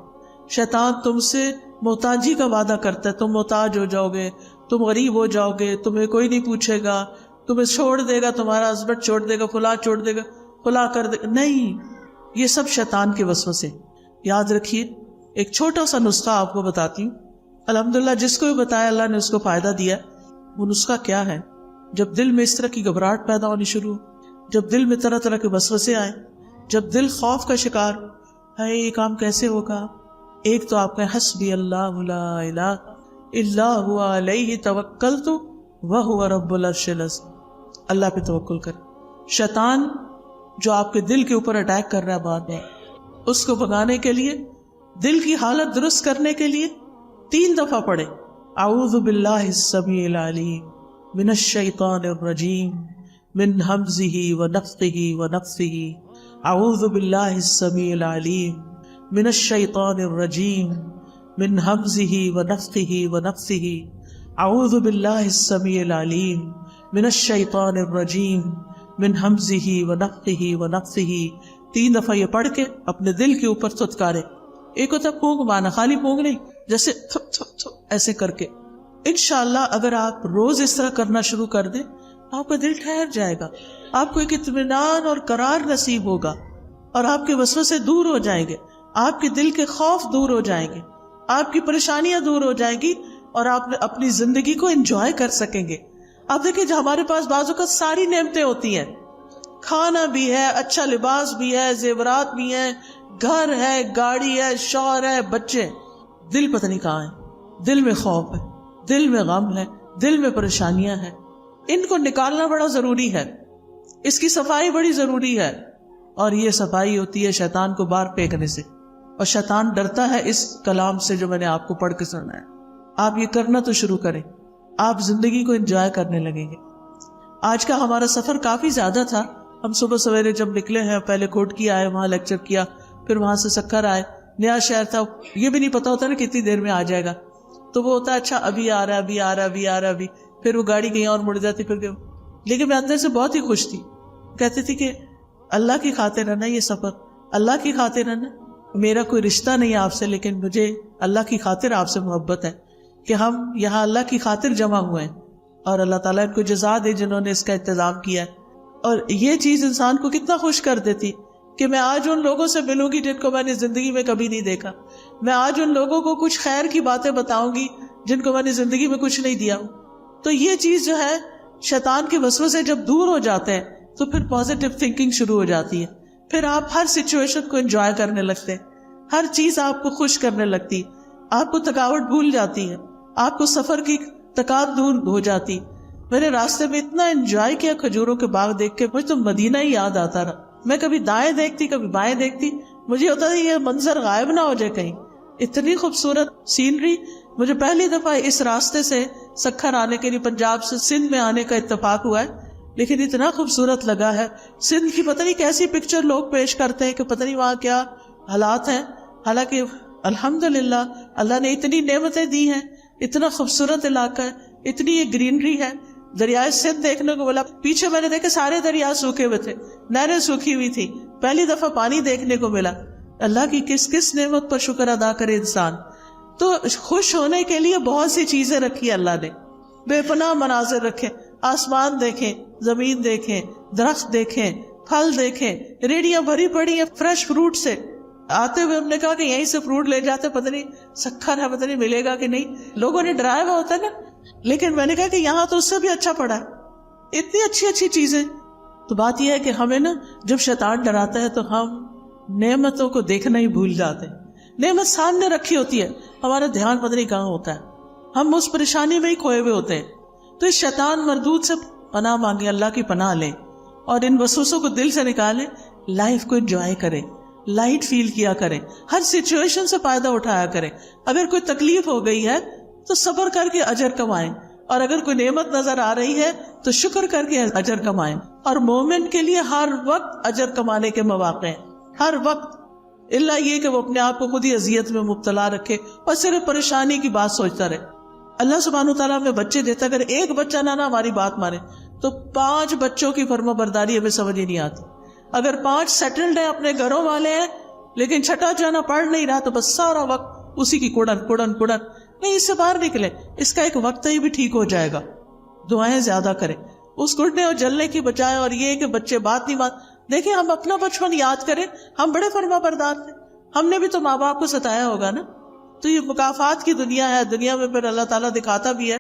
شیطان تم سے محتاجی کا وعدہ کرتا ہے، تم محتاج ہو جاؤ گے، تم غریب ہو جاؤ گے، تمہیں کوئی نہیں پوچھے گا، تمہیں چھوڑ دے گا، تمہارا ہسبینڈ چھوڑ دے گا، فلاں چھوڑ دے گا، فلاں کر دے گا۔ نہیں، یہ سب شیطان کے وسوسے۔ یاد رکھیے، ایک چھوٹا سا نسخہ آپ کو بتاتی ہوں، الحمدللہ جس کو بھی بتایا اللہ نے اس کو فائدہ دیا۔ وہ نسخہ کیا ہے؟ جب دل میں اس طرح کی گھبراہٹ پیدا ہونی شروع، جب دل میں طرح طرح کے وسوسے آئے، جب دل خوف کا شکار ہے یہ کام کیسے ہوگا، ایک تو آپ کہیں حسبی اللہ لا الہ الا هو علیہ توکلت وہو رب العرش العظیم، اللہ پہ توکل کر۔ شیطان جو آپ کے دل کے اوپر اٹیک کر رہا ہے بار بار، اس کو بھگانے کے لیے، دل کی حالت درست کرنے کے لیے 3 دفعہ پڑھے اعوذ باللہ السمیع العلیم من الشیطان الرجیم من ہمزہ ونفخہ ونفثہ، اعوذ باللہ السمیع العلیم من الشیطان الرجیم من ہمزہ ونفخہ ونفثہ، اعوذ باللہ السمیع العلیم من الشیطان الرجیم من ہمزہ ونفخہ ونفثہ۔ 3 دفعہ یہ پڑھ کے اپنے دل کے اوپر تھتکارے۔ ایک ہوتا پونگ مانا، خالی پونگ نہیں، جیسے تھپ تھپ تھپ ایسے کر کے۔ انشاءاللہ اگر آپ روز اس طرح کرنا شروع کر دیں، آپ کا دل ٹھہر جائے گا، آپ کو ایک اطمینان اور قرار نصیب ہوگا، اور آپ کے وسوسے دور ہو جائیں گے، آپ کے دل کے خوف دور ہو جائیں گے، آپ کی پریشانیاں دور ہو جائیں گی، اور آپ اپنی زندگی کو انجوائے کر سکیں گے۔ آپ دیکھیں جو ہمارے پاس بعض اوقات ساری نعمتیں ہوتی ہیں، کھانا بھی ہے، اچھا لباس بھی ہے، زیورات بھی ہیں، گھر ہے، گاڑی ہے، شوہر ہے، بچے، دل پتہ نہیں کہاں ہے، دل میں خوف ہے، دل میں غم ہے، دل میں پریشانیاں ہیں۔ ان کو نکالنا بڑا ضروری ہے، اس کی صفائی بڑی ضروری ہے، اور یہ صفائی ہوتی ہے شیطان کو باہر پھینکنے سے، اور شیطان ڈرتا ہے اس کلام سے جو میں نے آپ کو پڑھ کے سنا ہے۔ آپ یہ کرنا تو شروع کریں، آپ زندگی کو انجوائے کرنے لگیں گے۔ آج کا ہمارا سفر کافی زیادہ تھا، ہم صبح سویرے جب نکلے ہیں، پہلے کھوٹکی آئے، وہاں لیکچر کیا، پھر وہاں سے سکھر آئے، نیا شہر تھا، یہ بھی نہیں پتا ہوتا نا کتنی دیر میں آ جائے گا، تو وہ ہوتا ہے اچھا ابھی آ رہا ہے، ابھی آ رہا ہے، ابھی آ رہا ہے، ابھی، پھر وہ گاڑی کہیں اور مڑ جاتی، پھر لیکن میں اندر سے بہت ہی خوش تھی، کہتی تھی کہ اللہ کی خاطر ہے نا یہ سفر، اللہ کی خاطر ہے نا، میرا کوئی رشتہ نہیں آپ سے، لیکن مجھے اللہ کی خاطر آپ سے محبت ہے کہ ہم یہاں اللہ کی خاطر جمع ہوئے ہیں، اور اللہ تعالیٰ ان کو جزا دے جنہوں نے اس کا انتظام کیا ہے۔ اور یہ چیز انسان کو کتنا خوش کر دیتی کہ میں آج ان لوگوں سے ملوں گی جن کو میں نے زندگی میں کبھی نہیں دیکھا، میں آج ان لوگوں کو کچھ خیر کی باتیں بتاؤں گی جن کو میں نے زندگی میں کچھ نہیں دیا ہوں۔ تو یہ چیز جو ہے، شیطان کے وسوسے جب دور ہو جاتے ہیں تو پھر پازیٹیو تھنکنگ شروع ہو جاتی ہے، پھر آپ ہر سچویشن کو انجوائے کرنے لگتے ہیں، ہر چیز آپ کو خوش کرنے لگتی، آپ کو تھکاوٹ بھول جاتی ہے، آپ کو سفر کی تکان دور ہو جاتی۔ میں نے راستے میں اتنا انجوائے کیا کھجوروں کے باغ دیکھ کے، مجھے تو مدینہ ہی یاد آتا رہا۔ میں کبھی دائیں دیکھتی، کبھی بائیں دیکھتی، مجھے ہوتا تھا یہ منظر غائب نہ ہو جائے کہیں، اتنی خوبصورت سینری۔ مجھے پہلی دفعہ اس راستے سے سکھر آنے کے لیے پنجاب سے سندھ میں آنے کا اتفاق ہوا ہے، لیکن اتنا خوبصورت لگا ہے۔ سندھ کی پتہ نہیں کیسی پکچر لوگ پیش کرتے ہیں کہ پتہ نہیں وہاں کیا حالات ہیں، حالانکہ الحمدللہ اللہ نے اتنی نعمتیں دی ہیں، اتنا خوبصورت علاقہ ہے، اتنی یہ گرینری ہے۔ دریائے سندھ دیکھنے کو ملا، پیچھے میں نے دیکھا سارے دریا سوکھے ہوئے تھے، نہریں سوکھی ہوئی تھی، پہلی دفعہ پانی دیکھنے کو ملا۔ اللہ کی کس کس نعمت پر شکر ادا کرے انسان. تو خوش ہونے کے لیے بہت سی چیزیں رکھی اللہ نے، بے پناہ مناظر رکھے. آسمان دیکھیں، زمین دیکھیں، درخت دیکھیں، پھل دیکھیں، ریڑیاں بھری پڑی ہیں فریش فروٹ سے. آتے ہوئے ہم نے کہا کہ یہیں سے فروٹ لے جاتے، پتہ نہیں سکھر ہے، پتہ نہیں ملے گا کہ نہیں. لوگوں نے ڈرایا ہوا ہوتا ہے نا، لیکن میں نے کہا کہ یہاں تو اس سے بھی اچھا پڑا ہے، اتنی اچھی اچھی چیزیں. تو بات یہ ہے کہ ہمیں نا جب شیطان ڈراتا ہے تو ہم نعمتوں کو دیکھنا ہی بھول جاتے ہیں. نعمت سامنے رکھی ہوتی ہے، ہمارا دھیان پتہ نہیں کہاں ہوتا ہے، ہم اس پریشانی میں ہی کھوئے ہوئے ہوتے ہیں. تو اس شیطان مردود سے پناہ مانگیں، اللہ کی پناہ لیں اور ان وسوسوں کو دل سے نکالیں. لائف کو انجوائے کریں، لائٹ فیل کیا کریں، ہر سچویشن سے فائدہ اٹھایا کریں. اگر کوئی تکلیف ہو گئی ہے تو صبر کر کے اجر کمائیں، اور اگر کوئی نعمت نظر آ رہی ہے تو شکر کر کے اجر کمائیں. اور مومن کے لیے ہر وقت اجر کمانے کے مواقع ہیں، ہر وقت، الا یہ کہ وہ اپنے آپ کو خود ہی اذیت میں مبتلا رکھے اور صرف پریشانی کی بات سوچتا رہے. اللہ سبحانہ وتعالیٰ ہمیں بچے دیتا، اگر ایک بچہ نہ ہماری بات مانے تو 5 بچوں کی فرما برداری ہمیں سمجھ ہی نہیں آتی. اگر 5 سیٹلڈ ہیں، اپنے گھروں والے ہیں، لیکن چھٹا جانا پڑھ نہیں رہا تو بس سارا وقت اسی کی کڑن کڑن کڑن. نہیں، اس سے باہر نکلے، اس کا ایک وقت ہی بھی ٹھیک ہو جائے گا. دعائیں زیادہ کریں اس گھٹنے اور جلنے کی بجائے. اور یہ کہ بچے بات نہیں مان، دیکھیں ہم اپنا بچپن یاد کریں، ہم بڑے فرما بردار تھے، ہم نے بھی تو ماں باپ کو ستایا ہوگا نا. تو یہ مکافات کی دنیا ہے، دنیا میں پھر اللہ تعالیٰ دکھاتا بھی ہے